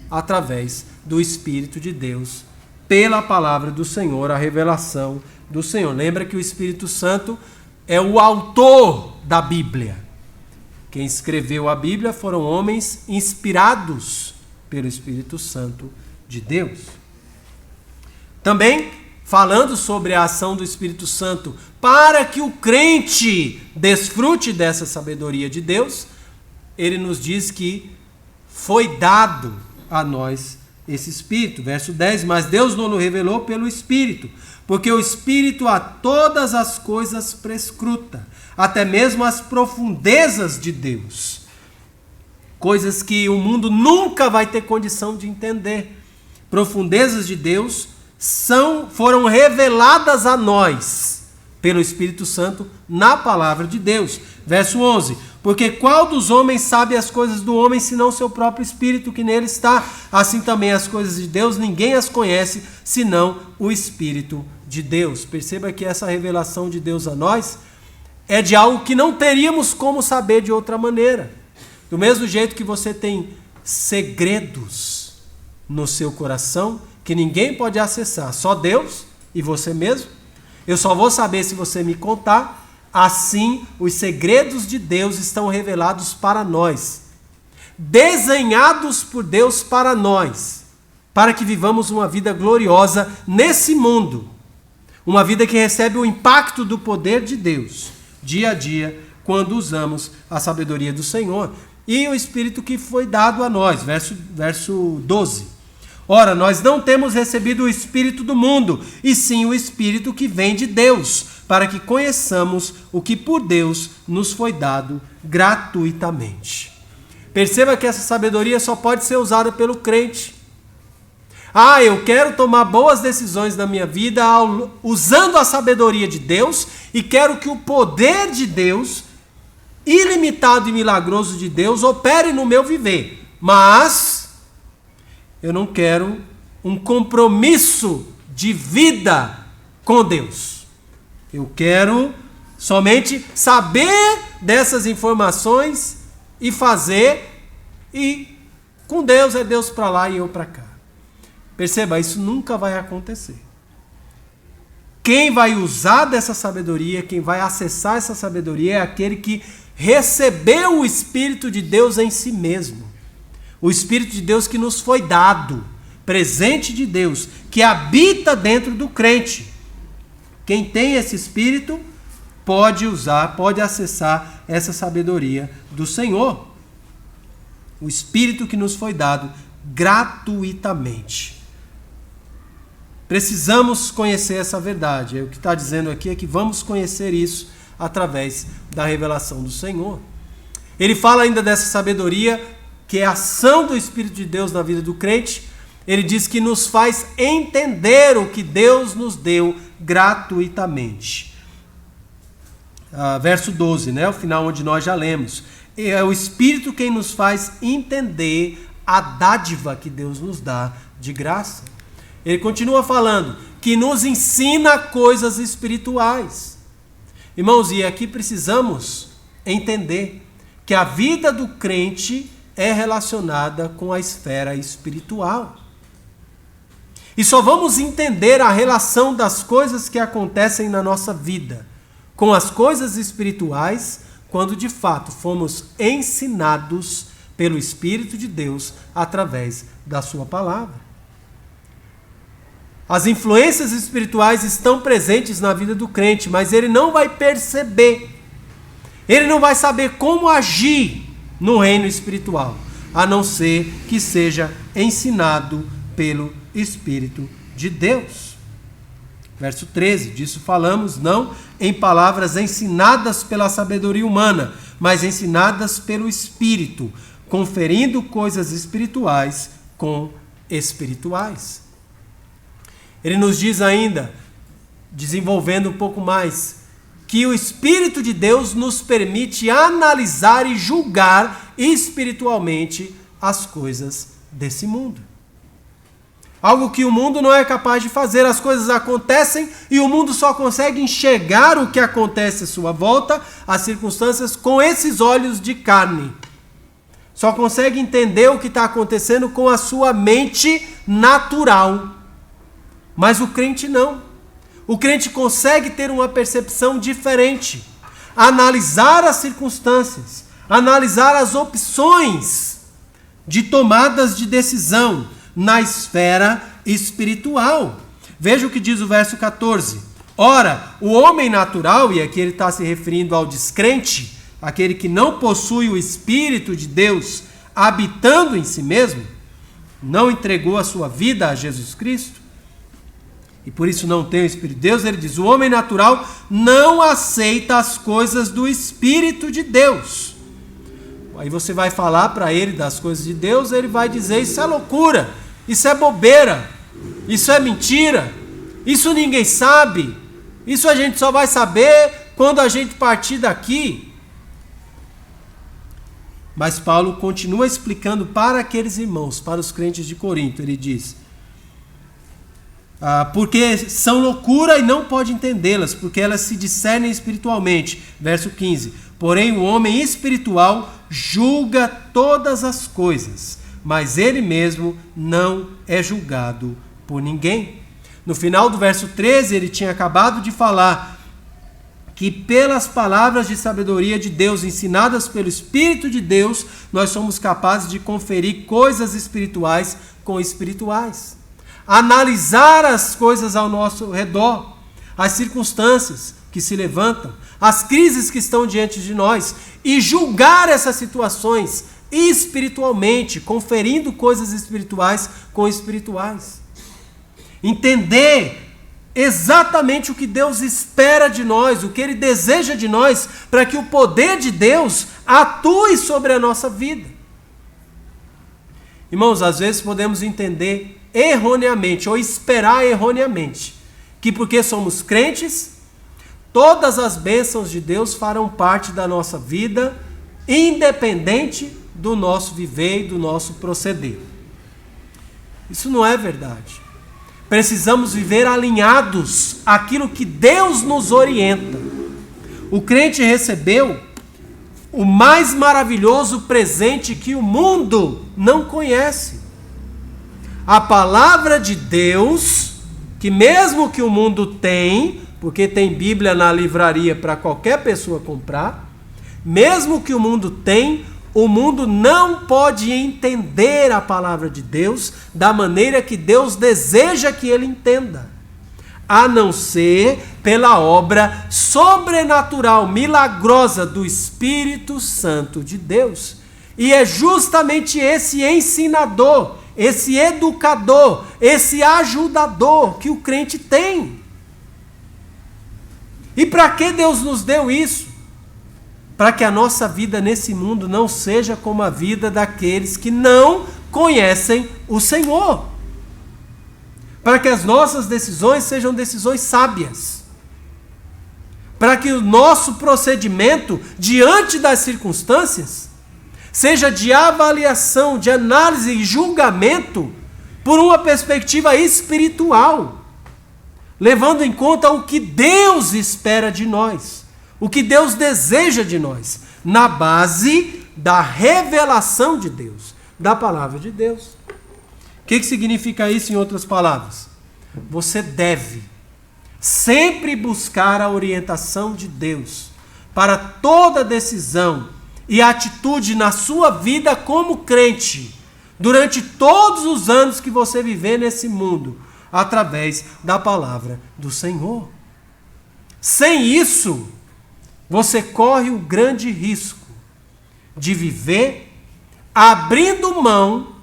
S1: através do Espírito de Deus, pela palavra do Senhor, a revelação do Senhor. Lembra que o Espírito Santo é o autor da Bíblia. Quem escreveu a Bíblia foram homens inspirados pelo Espírito Santo de Deus. Também, falando sobre a ação do Espírito Santo para que o crente desfrute dessa sabedoria de Deus, ele nos diz que foi dado a nós esse Espírito. Verso 10, mas Deus não nos revelou pelo Espírito, porque o Espírito a todas as coisas prescruta, até mesmo as profundezas de Deus. Coisas que o mundo nunca vai ter condição de entender. Profundezas de Deus foram reveladas a nós pelo Espírito Santo na palavra de Deus. Verso 11, porque qual dos homens sabe as coisas do homem, senão seu próprio Espírito que nele está? Assim também as coisas de Deus, ninguém as conhece, senão o Espírito de Deus. Perceba que essa revelação de Deus a nós é de algo que não teríamos como saber de outra maneira. Do mesmo jeito que você tem segredos no seu coração que ninguém pode acessar, só Deus e você mesmo. Eu só vou saber se você me contar. Assim, os segredos de Deus estão revelados para nós, desenhados por Deus para nós, para que vivamos uma vida gloriosa nesse mundo, uma vida que recebe o impacto do poder de Deus, dia a dia, quando usamos a sabedoria do Senhor e o Espírito que foi dado a nós. Verso 12. Ora, nós não temos recebido o Espírito do mundo, e sim o Espírito que vem de Deus, para que conheçamos o que por Deus nos foi dado gratuitamente. Perceba que essa sabedoria só pode ser usada pelo crente. Eu quero tomar boas decisões na minha vida usando a sabedoria de Deus, e quero que o poder de Deus, ilimitado e milagroso de Deus, opere no meu viver. Mas eu não quero um compromisso de vida com Deus. Eu quero somente saber dessas informações e fazer, e com Deus é Deus para lá e eu para cá. Perceba, isso nunca vai acontecer. Quem vai usar dessa sabedoria, quem vai acessar essa sabedoria é aquele que recebeu o Espírito de Deus em si mesmo. O Espírito de Deus que nos foi dado, presente de Deus, que habita dentro do crente. Quem tem esse Espírito pode usar, pode acessar essa sabedoria do Senhor. O Espírito que nos foi dado gratuitamente. Precisamos conhecer essa verdade. O que está dizendo aqui é que vamos conhecer isso através da revelação do Senhor. Ele fala ainda dessa sabedoria, que é a ação do Espírito de Deus na vida do crente. Ele diz que nos faz entender o que Deus nos deu gratuitamente. Verso 12, o final onde nós já lemos. É o Espírito quem nos faz entender a dádiva que Deus nos dá de graça. Ele continua falando que nos ensina coisas espirituais. Irmãos, e aqui precisamos entender que a vida do crente é relacionada com a esfera espiritual. E só vamos entender a relação das coisas que acontecem na nossa vida com as coisas espirituais quando de fato fomos ensinados pelo Espírito de Deus através da sua palavra. As influências espirituais estão presentes na vida do crente, mas ele não vai perceber, ele não vai saber como agir no reino espiritual, a não ser que seja ensinado pelo Espírito de Deus. Verso 13, disso falamos não em palavras ensinadas pela sabedoria humana, mas ensinadas pelo Espírito, conferindo coisas espirituais com espirituais. Ele nos diz ainda, desenvolvendo um pouco mais, que o Espírito de Deus nos permite analisar e julgar espiritualmente as coisas desse mundo. Algo que o mundo não é capaz de fazer. As coisas acontecem e o mundo só consegue enxergar o que acontece à sua volta, as circunstâncias, com esses olhos de carne. Só consegue entender o que está acontecendo com a sua mente natural. Mas o crente não. O crente consegue ter uma percepção diferente. Analisar as circunstâncias. Analisar as opções de tomadas de decisão na esfera espiritual. Veja o que diz o verso 14. Ora, o homem natural, e aqui ele está se referindo ao descrente, aquele que não possui o Espírito de Deus habitando em si mesmo, não entregou a sua vida a Jesus Cristo, e por isso não tem o Espírito de Deus, ele diz, o homem natural não aceita as coisas do Espírito de Deus. Aí você vai falar para ele das coisas de Deus, ele vai dizer, isso é loucura, isso é bobeira, isso é mentira, isso ninguém sabe, isso a gente só vai saber quando a gente partir daqui. Mas Paulo continua explicando para aqueles irmãos, para os crentes de Corinto, ele diz, porque são loucura e não pode entendê-las, porque elas se discernem espiritualmente. Verso 15, porém o homem espiritual julga todas as coisas, mas ele mesmo não é julgado por ninguém. No final do verso 13, ele tinha acabado de falar que pelas palavras de sabedoria de Deus, ensinadas pelo Espírito de Deus, nós somos capazes de conferir coisas espirituais com espirituais. Analisar as coisas ao nosso redor, as circunstâncias que se levantam, as crises que estão diante de nós, e julgar essas situações espiritualmente, conferindo coisas espirituais com espirituais. Entender exatamente o que Deus espera de nós, o que Ele deseja de nós, para que o poder de Deus atue sobre a nossa vida. Irmãos, às vezes podemos entender erroneamente, ou esperar erroneamente, que porque somos crentes, todas as bênçãos de Deus farão parte da nossa vida, independente do nosso viver e do nosso proceder. Isso não é verdade. Precisamos viver alinhados àquilo que Deus nos orienta. O crente recebeu o mais maravilhoso presente que o mundo não conhece. A palavra de Deus, que mesmo que o mundo tem, porque tem Bíblia na livraria para qualquer pessoa comprar, mesmo que o mundo tem, o mundo não pode entender a palavra de Deus da maneira que Deus deseja que ele entenda, a não ser pela obra sobrenatural, milagrosa do Espírito Santo de Deus. E é justamente esse ensinador, esse educador, esse ajudador que o crente tem. E para que Deus nos deu isso? Para que a nossa vida nesse mundo não seja como a vida daqueles que não conhecem o Senhor. Para que as nossas decisões sejam decisões sábias. Para que o nosso procedimento diante das circunstâncias seja de avaliação, de análise e julgamento por uma perspectiva espiritual, levando em conta o que Deus espera de nós. O que Deus deseja de nós, na base da revelação de Deus, da palavra de Deus. O que significa isso em outras palavras? Você deve sempre buscar a orientação de Deus para toda decisão e atitude na sua vida como crente, durante todos os anos que você viver nesse mundo, através da palavra do Senhor. Sem isso, você corre o grande risco de viver abrindo mão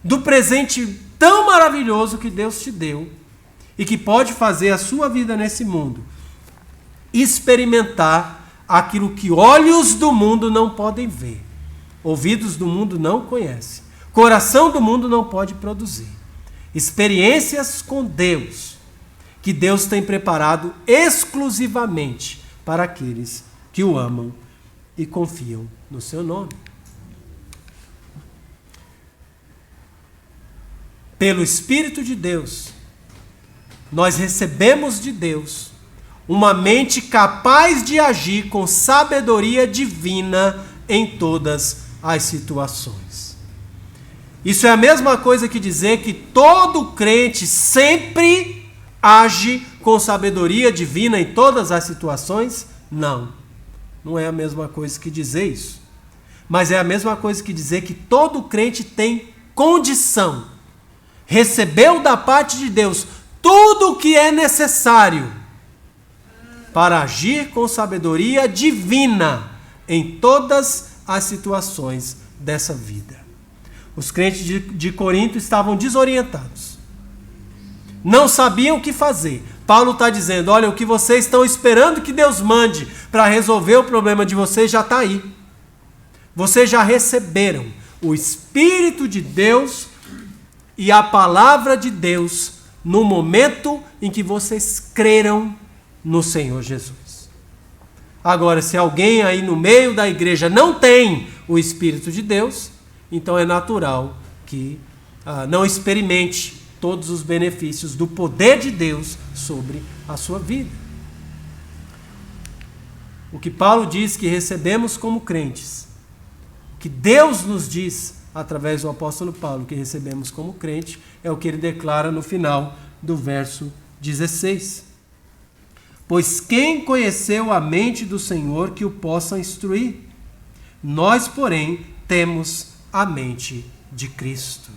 S1: do presente tão maravilhoso que Deus te deu e que pode fazer a sua vida nesse mundo experimentar aquilo que olhos do mundo não podem ver, ouvidos do mundo não conhecem, coração do mundo não pode produzir. Experiências com Deus que Deus tem preparado exclusivamente para aqueles que o amam e confiam no seu nome. pelo Espírito de Deus, nós recebemos de Deus uma mente capaz de agir com sabedoria divina em todas as situações. Isso é a mesma coisa que dizer que todo crente sempre age com sabedoria divina em todas as situações? Não. Não é a mesma coisa que dizer isso. Mas é a mesma coisa que dizer que todo crente tem condição, recebeu da parte de Deus tudo o que é necessário para agir com sabedoria divina em todas as situações dessa vida. Os crentes de Corinto estavam desorientados. Não sabiam o que fazer. Paulo está dizendo, olha, o que vocês estão esperando que Deus mande para resolver o problema de vocês já está aí. Vocês já receberam o Espírito de Deus e a palavra de Deus no momento em que vocês creram no Senhor Jesus. Agora, se alguém aí no meio da igreja não tem o Espírito de Deus, então é natural que não experimente todos os benefícios do poder de Deus sobre a sua vida. O que Paulo diz que recebemos como crentes, que Deus nos diz através do apóstolo Paulo que recebemos como crente, é o que ele declara no final do verso 16. Pois quem conheceu a mente do Senhor que o possa instruir? Nós, porém, temos a mente de Cristo.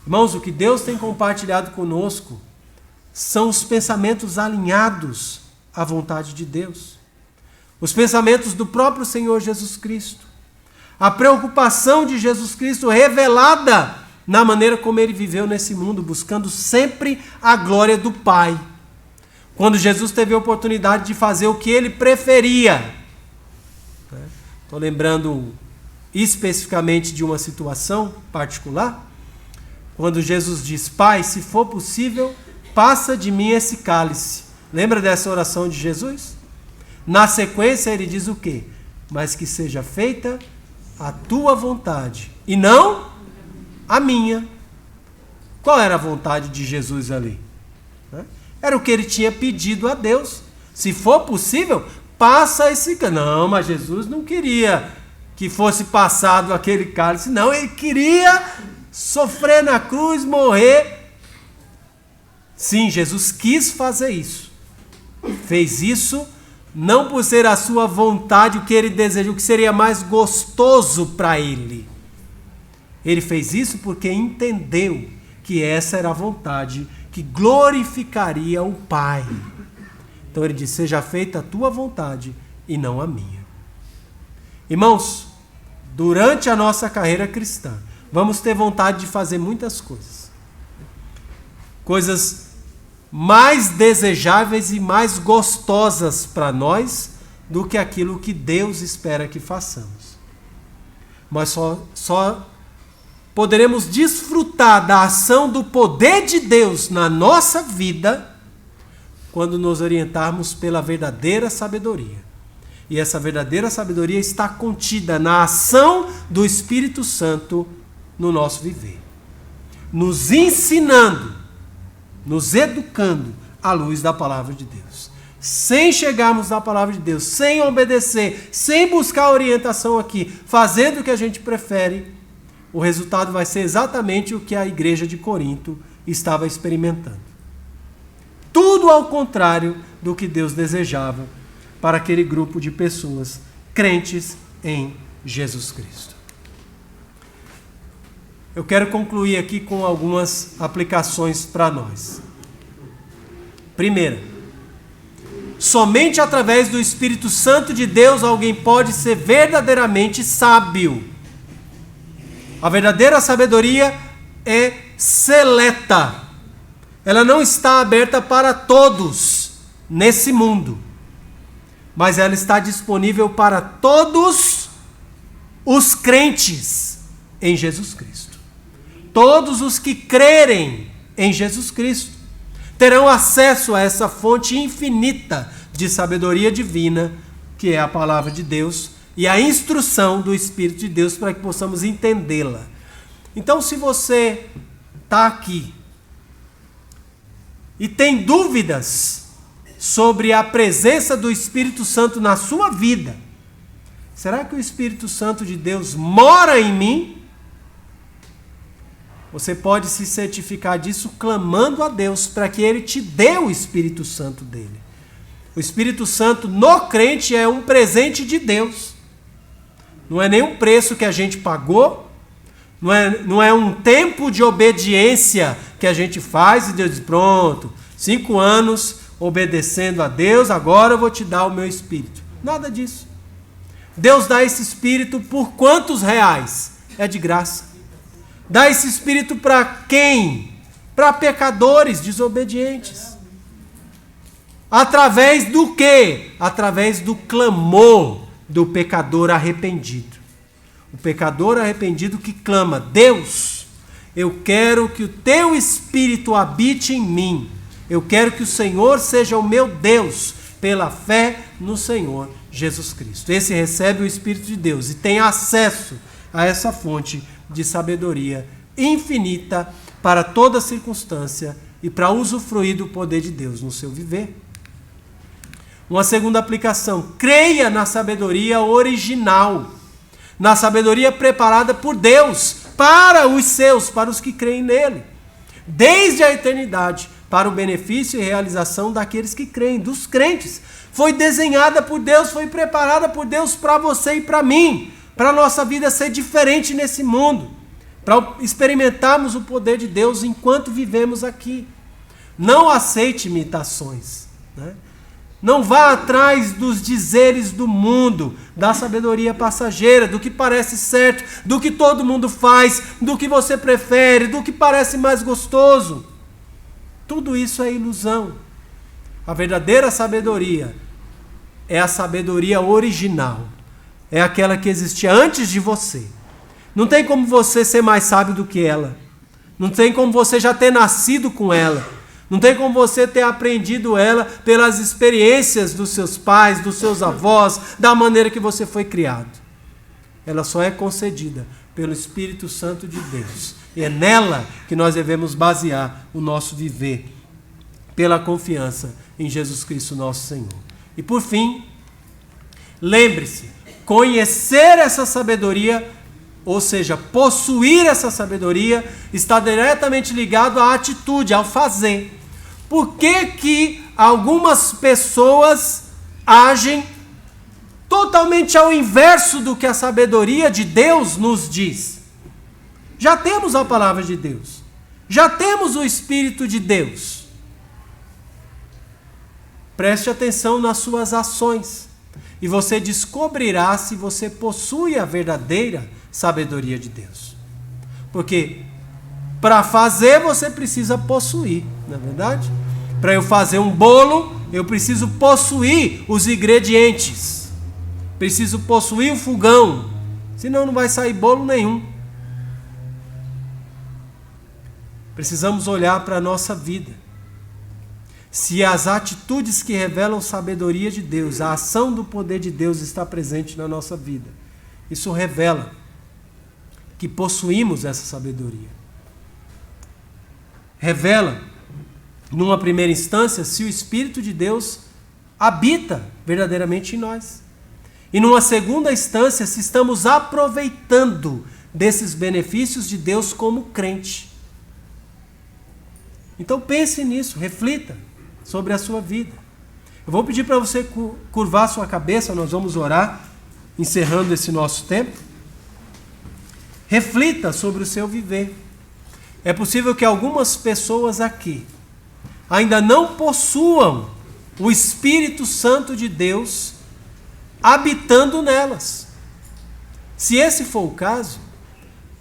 S1: Irmãos, o que Deus tem compartilhado conosco são os pensamentos alinhados à vontade de Deus. Os pensamentos do próprio Senhor Jesus Cristo. A preocupação de Jesus Cristo revelada na maneira como ele viveu nesse mundo, buscando sempre a glória do Pai. Quando Jesus teve a oportunidade de fazer o que ele preferia. Estou lembrando especificamente de uma situação particular. Quando Jesus diz, Pai, se for possível, passa de mim esse cálice. Lembra dessa oração de Jesus? Na sequência ele diz o quê? Mas que seja feita a tua vontade e não a minha. Qual era a vontade de Jesus ali? Era o que ele tinha pedido a Deus. Se for possível, passa esse cálice. Não, mas Jesus não queria que fosse passado aquele cálice. Não, ele queria sofrer na cruz, morrer. Sim, Jesus quis fazer isso. Fez isso não por ser a sua vontade, o que ele desejou, o que seria mais gostoso para ele. Ele fez isso porque entendeu que essa era a vontade que glorificaria o Pai. Então ele disse, seja feita a tua vontade e não a minha. Irmãos, durante a nossa carreira cristã, vamos ter vontade de fazer muitas coisas. Coisas mais desejáveis e mais gostosas para nós do que aquilo que Deus espera que façamos. Mas só poderemos desfrutar da ação do poder de Deus na nossa vida quando nos orientarmos pela verdadeira sabedoria. E essa verdadeira sabedoria está contida na ação do Espírito Santo no nosso viver, nos ensinando, nos educando à luz da palavra de Deus. Sem chegarmos na palavra de Deus, sem obedecer, sem buscar orientação aqui, fazendo o que a gente prefere, o resultado vai ser exatamente o que a igreja de Corinto estava experimentando. Tudo ao contrário do que Deus desejava para aquele grupo de pessoas crentes em Jesus Cristo. Eu quero concluir aqui com algumas aplicações para nós. Primeira, somente através do Espírito Santo de Deus alguém pode ser verdadeiramente sábio. A verdadeira sabedoria é seleta. Ela não está aberta para todos nesse mundo, mas ela está disponível para todos os crentes em Jesus Cristo. Todos os que crerem em Jesus Cristo terão acesso a essa fonte infinita de sabedoria divina, que é a palavra de Deus, e a instrução do Espírito de Deus para que possamos entendê-la. Então, se você está aqui e tem dúvidas sobre a presença do Espírito Santo na sua vida, será que o Espírito Santo de Deus mora em mim? Você pode se certificar disso clamando a Deus para que Ele te dê o Espírito Santo dele. O Espírito Santo no crente é um presente de Deus. Não é nenhum preço que a gente pagou, não é um tempo de obediência que a gente faz e Deus diz, pronto, 5 anos obedecendo a Deus, agora eu vou te dar o meu Espírito. Nada disso. Deus dá esse Espírito por quantos reais? É de graça. Dá esse Espírito para quem? Para pecadores desobedientes. Através do quê? Através do clamor do pecador arrependido. O pecador arrependido que clama, Deus, eu quero que o teu Espírito habite em mim. Eu quero que o Senhor seja o meu Deus, pela fé no Senhor Jesus Cristo. Esse recebe o Espírito de Deus e tem acesso a essa fonte de sabedoria infinita para toda circunstância e para usufruir do poder de Deus no seu viver. Uma segunda aplicação, creia na sabedoria original, na sabedoria preparada por Deus para os seus, para os que creem nele, desde a eternidade, para o benefício e realização daqueles que creem, dos crentes. Foi desenhada por Deus, foi preparada por Deus para você e para mim, para a nossa vida ser diferente nesse mundo, para experimentarmos o poder de Deus enquanto vivemos aqui. Não aceite imitações, né? Não vá atrás dos dizeres do mundo, da sabedoria passageira, do que parece certo, do que todo mundo faz, do que você prefere, do que parece mais gostoso. Tudo isso é ilusão. A verdadeira sabedoria é a sabedoria original. É aquela que existia antes de você. Não tem como você ser mais sábio do que ela. Não tem como você já ter nascido com ela. Não tem como você ter aprendido ela pelas experiências dos seus pais, dos seus avós, da maneira que você foi criado. Ela só é concedida pelo Espírito Santo de Deus. E é nela que nós devemos basear o nosso viver, pela confiança em Jesus Cristo nosso Senhor. E por fim, lembre-se, conhecer essa sabedoria, ou seja, possuir essa sabedoria, está diretamente ligado à atitude, ao fazer. Por que algumas pessoas agem totalmente ao inverso do que a sabedoria de Deus nos diz? Já temos a palavra de Deus. Já temos o Espírito de Deus. Preste atenção nas suas ações. E você descobrirá se você possui a verdadeira sabedoria de Deus. Porque para fazer você precisa possuir, não é verdade? Para eu fazer um bolo, eu preciso possuir os ingredientes. Preciso possuir o fogão, senão não vai sair bolo nenhum. Precisamos olhar para a nossa vida. Se as atitudes que revelam sabedoria de Deus, a ação do poder de Deus está presente na nossa vida, isso revela que possuímos essa sabedoria. Revela, numa primeira instância, se o Espírito de Deus habita verdadeiramente em nós. E numa segunda instância, se estamos aproveitando desses benefícios de Deus como crente. Então pense nisso, reflita sobre a sua vida. Eu vou pedir para você curvar sua cabeça, nós vamos orar, encerrando esse nosso tempo. Reflita sobre o seu viver. É possível que algumas pessoas aqui ainda não possuam o Espírito Santo de Deus habitando nelas. Se esse for o caso,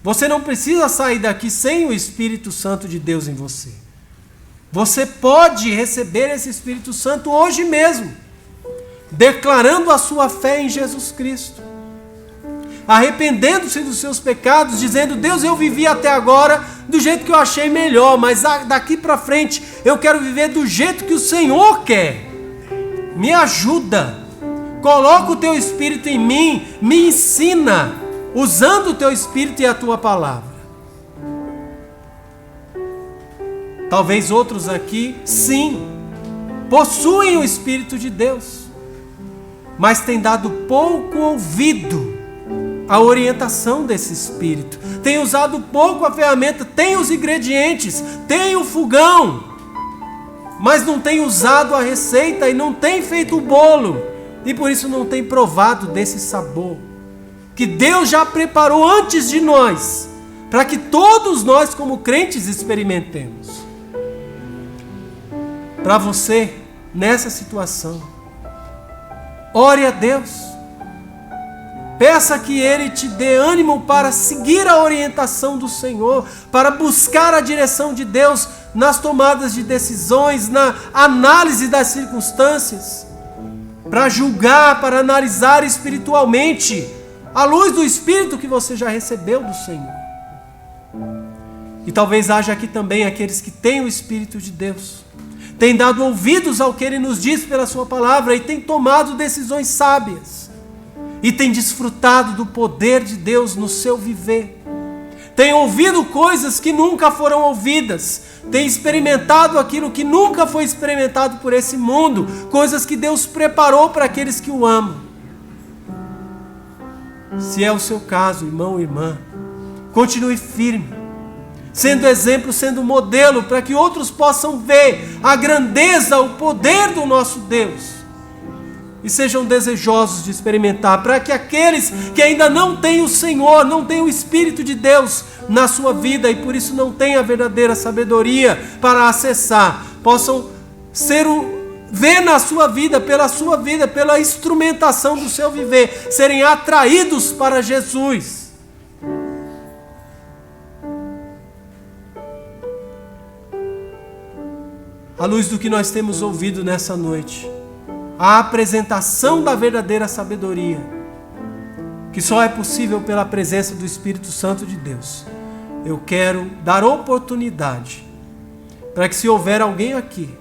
S1: você não precisa sair daqui sem o Espírito Santo de Deus em você. Você pode receber esse Espírito Santo hoje mesmo, declarando a sua fé em Jesus Cristo, arrependendo-se dos seus pecados, dizendo: Deus, eu vivi até agora do jeito que eu achei melhor, mas daqui para frente eu quero viver do jeito que o Senhor quer. Me ajuda, coloca o teu Espírito em mim, me ensina, usando o teu Espírito e a tua palavra. Talvez outros aqui, sim, possuem o Espírito de Deus, mas têm dado pouco ouvido à orientação desse Espírito. Têm usado pouco a ferramenta, têm os ingredientes, têm o fogão, mas não têm usado a receita e não têm feito o bolo. E por isso não têm provado desse sabor que Deus já preparou antes de nós, para que todos nós como crentes experimentemos. Para você, nessa situação, ore a Deus, peça que Ele te dê ânimo para seguir a orientação do Senhor, para buscar a direção de Deus nas tomadas de decisões, na análise das circunstâncias, para julgar, para analisar espiritualmente, à luz do Espírito que você já recebeu do Senhor. E talvez haja aqui também aqueles que têm o Espírito de Deus, têm dado ouvidos ao que Ele nos diz pela sua palavra e têm tomado decisões sábias, e têm desfrutado do poder de Deus no seu viver, têm ouvido coisas que nunca foram ouvidas, têm experimentado aquilo que nunca foi experimentado por esse mundo, coisas que Deus preparou para aqueles que o amam. Se é o seu caso, irmão e irmã, continue firme, sendo exemplo, sendo modelo, para que outros possam ver a grandeza, o poder do nosso Deus, e sejam desejosos de experimentar, para que aqueles que ainda não têm o Senhor, não têm o Espírito de Deus na sua vida, e por isso não têm a verdadeira sabedoria para acessar, possam ver na sua vida, pela instrumentação do seu viver, serem atraídos para Jesus. À luz do que nós temos ouvido nessa noite, a apresentação da verdadeira sabedoria, que só é possível pela presença do Espírito Santo de Deus, eu quero dar oportunidade para que, se houver alguém aqui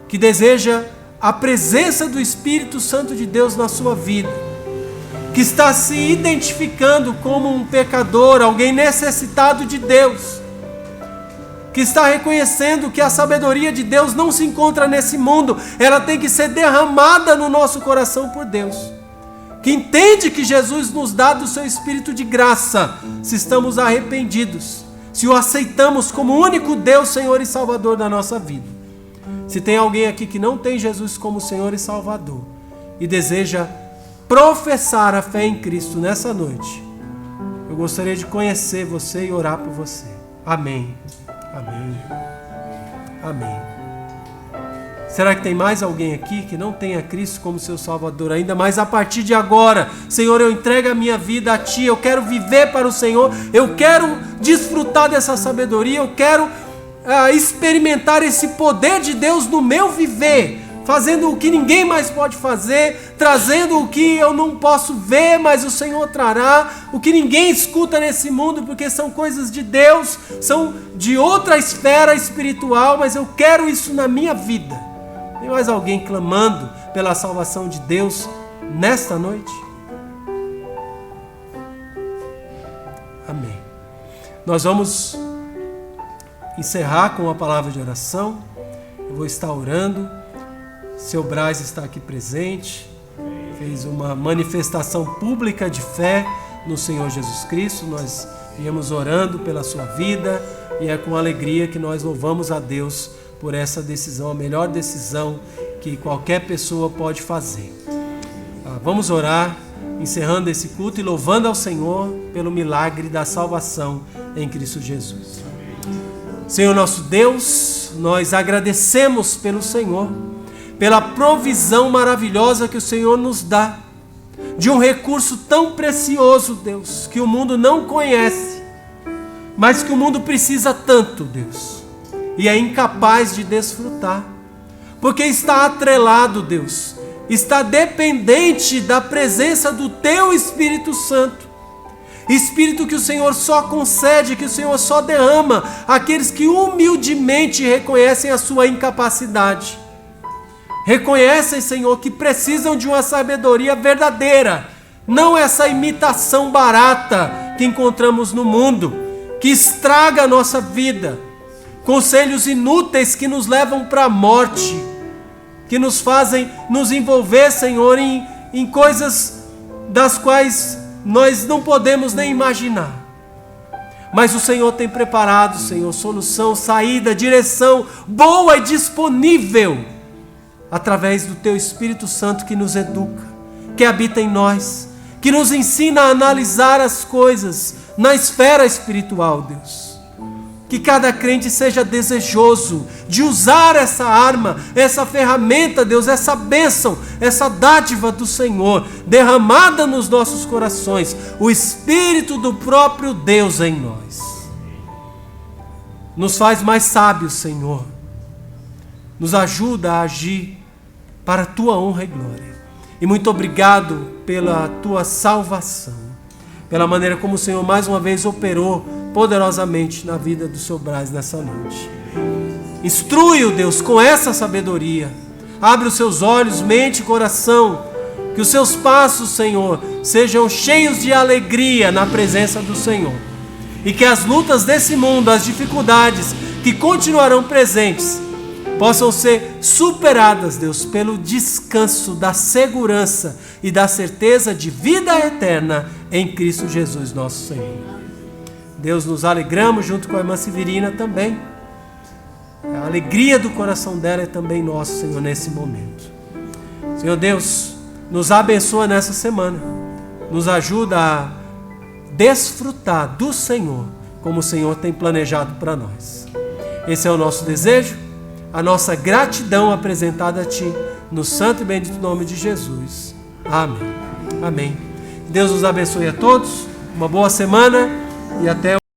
S1: que deseja a presença do Espírito Santo de Deus na sua vida, que está se identificando como um pecador, alguém necessitado de Deus, que está reconhecendo que a sabedoria de Deus não se encontra nesse mundo, ela tem que ser derramada no nosso coração por Deus, que entende que Jesus nos dá do seu Espírito de graça, se estamos arrependidos, se o aceitamos como o único Deus, Senhor e Salvador da nossa vida. Se tem alguém aqui que não tem Jesus como Senhor e Salvador e deseja professar a fé em Cristo nessa noite, eu gostaria de conhecer você e orar por você. Amém. Amém. Amém. Será que tem mais alguém aqui que não tenha Cristo como seu Salvador ainda? Mas a partir de agora, Senhor, eu entrego a minha vida a Ti, eu quero viver para o Senhor, eu quero desfrutar dessa sabedoria, eu quero experimentar esse poder de Deus no meu viver, fazendo o que ninguém mais pode fazer, trazendo o que eu não posso ver, mas o Senhor trará, o que ninguém escuta nesse mundo, porque são coisas de Deus, são de outra esfera espiritual, mas eu quero isso na minha vida. Tem mais alguém clamando pela salvação de Deus nesta noite? Amém. Nós vamos encerrar com uma palavra de oração. Eu vou estar orando. Seu Braz está aqui presente, fez uma manifestação pública de fé no Senhor Jesus Cristo. Nós viemos orando pela sua vida e é com alegria que nós louvamos a Deus por essa decisão, a melhor decisão que qualquer pessoa pode fazer. Vamos orar, encerrando esse culto e louvando ao Senhor pelo milagre da salvação em Cristo Jesus. Senhor nosso Deus, nós agradecemos pelo Senhor, pela provisão maravilhosa que o Senhor nos dá, de um recurso tão precioso, Deus, que o mundo não conhece, mas que o mundo precisa tanto, Deus, e é incapaz de desfrutar, porque está atrelado, Deus, está dependente da presença do Teu Espírito Santo, Espírito que o Senhor só concede, que o Senhor só derrama àqueles que humildemente reconhecem a sua incapacidade. Reconhecem, Senhor, que precisam de uma sabedoria verdadeira, não essa imitação barata que encontramos no mundo, que estraga a nossa vida, conselhos inúteis que nos levam para a morte, que nos fazem nos envolver, Senhor, em coisas das quais nós não podemos nem imaginar. Mas o Senhor tem preparado, Senhor, solução, saída, direção boa e disponível, através do Teu Espírito Santo que nos educa, que habita em nós, que nos ensina a analisar as coisas na esfera espiritual, Deus. Que cada crente seja desejoso de usar essa arma, essa ferramenta, Deus, essa bênção, essa dádiva do Senhor, derramada nos nossos corações, o Espírito do próprio Deus em nós. Nos faz mais sábios, Senhor. Nos ajuda a agir para a Tua honra e glória. E muito obrigado pela Tua salvação, pela maneira como o Senhor mais uma vez operou poderosamente na vida do Seu Braz nessa noite. Instrui-o, Deus, com essa sabedoria. Abre os seus olhos, mente e coração. Que os seus passos, Senhor, sejam cheios de alegria na presença do Senhor. E que as lutas desse mundo, as dificuldades que continuarão presentes, possam ser superadas, Deus, pelo descanso da segurança e da certeza de vida eterna em Cristo Jesus, nosso Senhor. Deus, nos alegramos junto com a irmã Severina também. A alegria do coração dela é também nossa, Senhor, nesse momento. Senhor Deus, nos abençoa nessa semana. Nos ajuda a desfrutar do Senhor, como o Senhor tem planejado para nós. Esse é o nosso desejo, a nossa gratidão apresentada a Ti, no santo e bendito nome de Jesus. Amém. Amém. Deus nos abençoe a todos. Uma boa semana. E até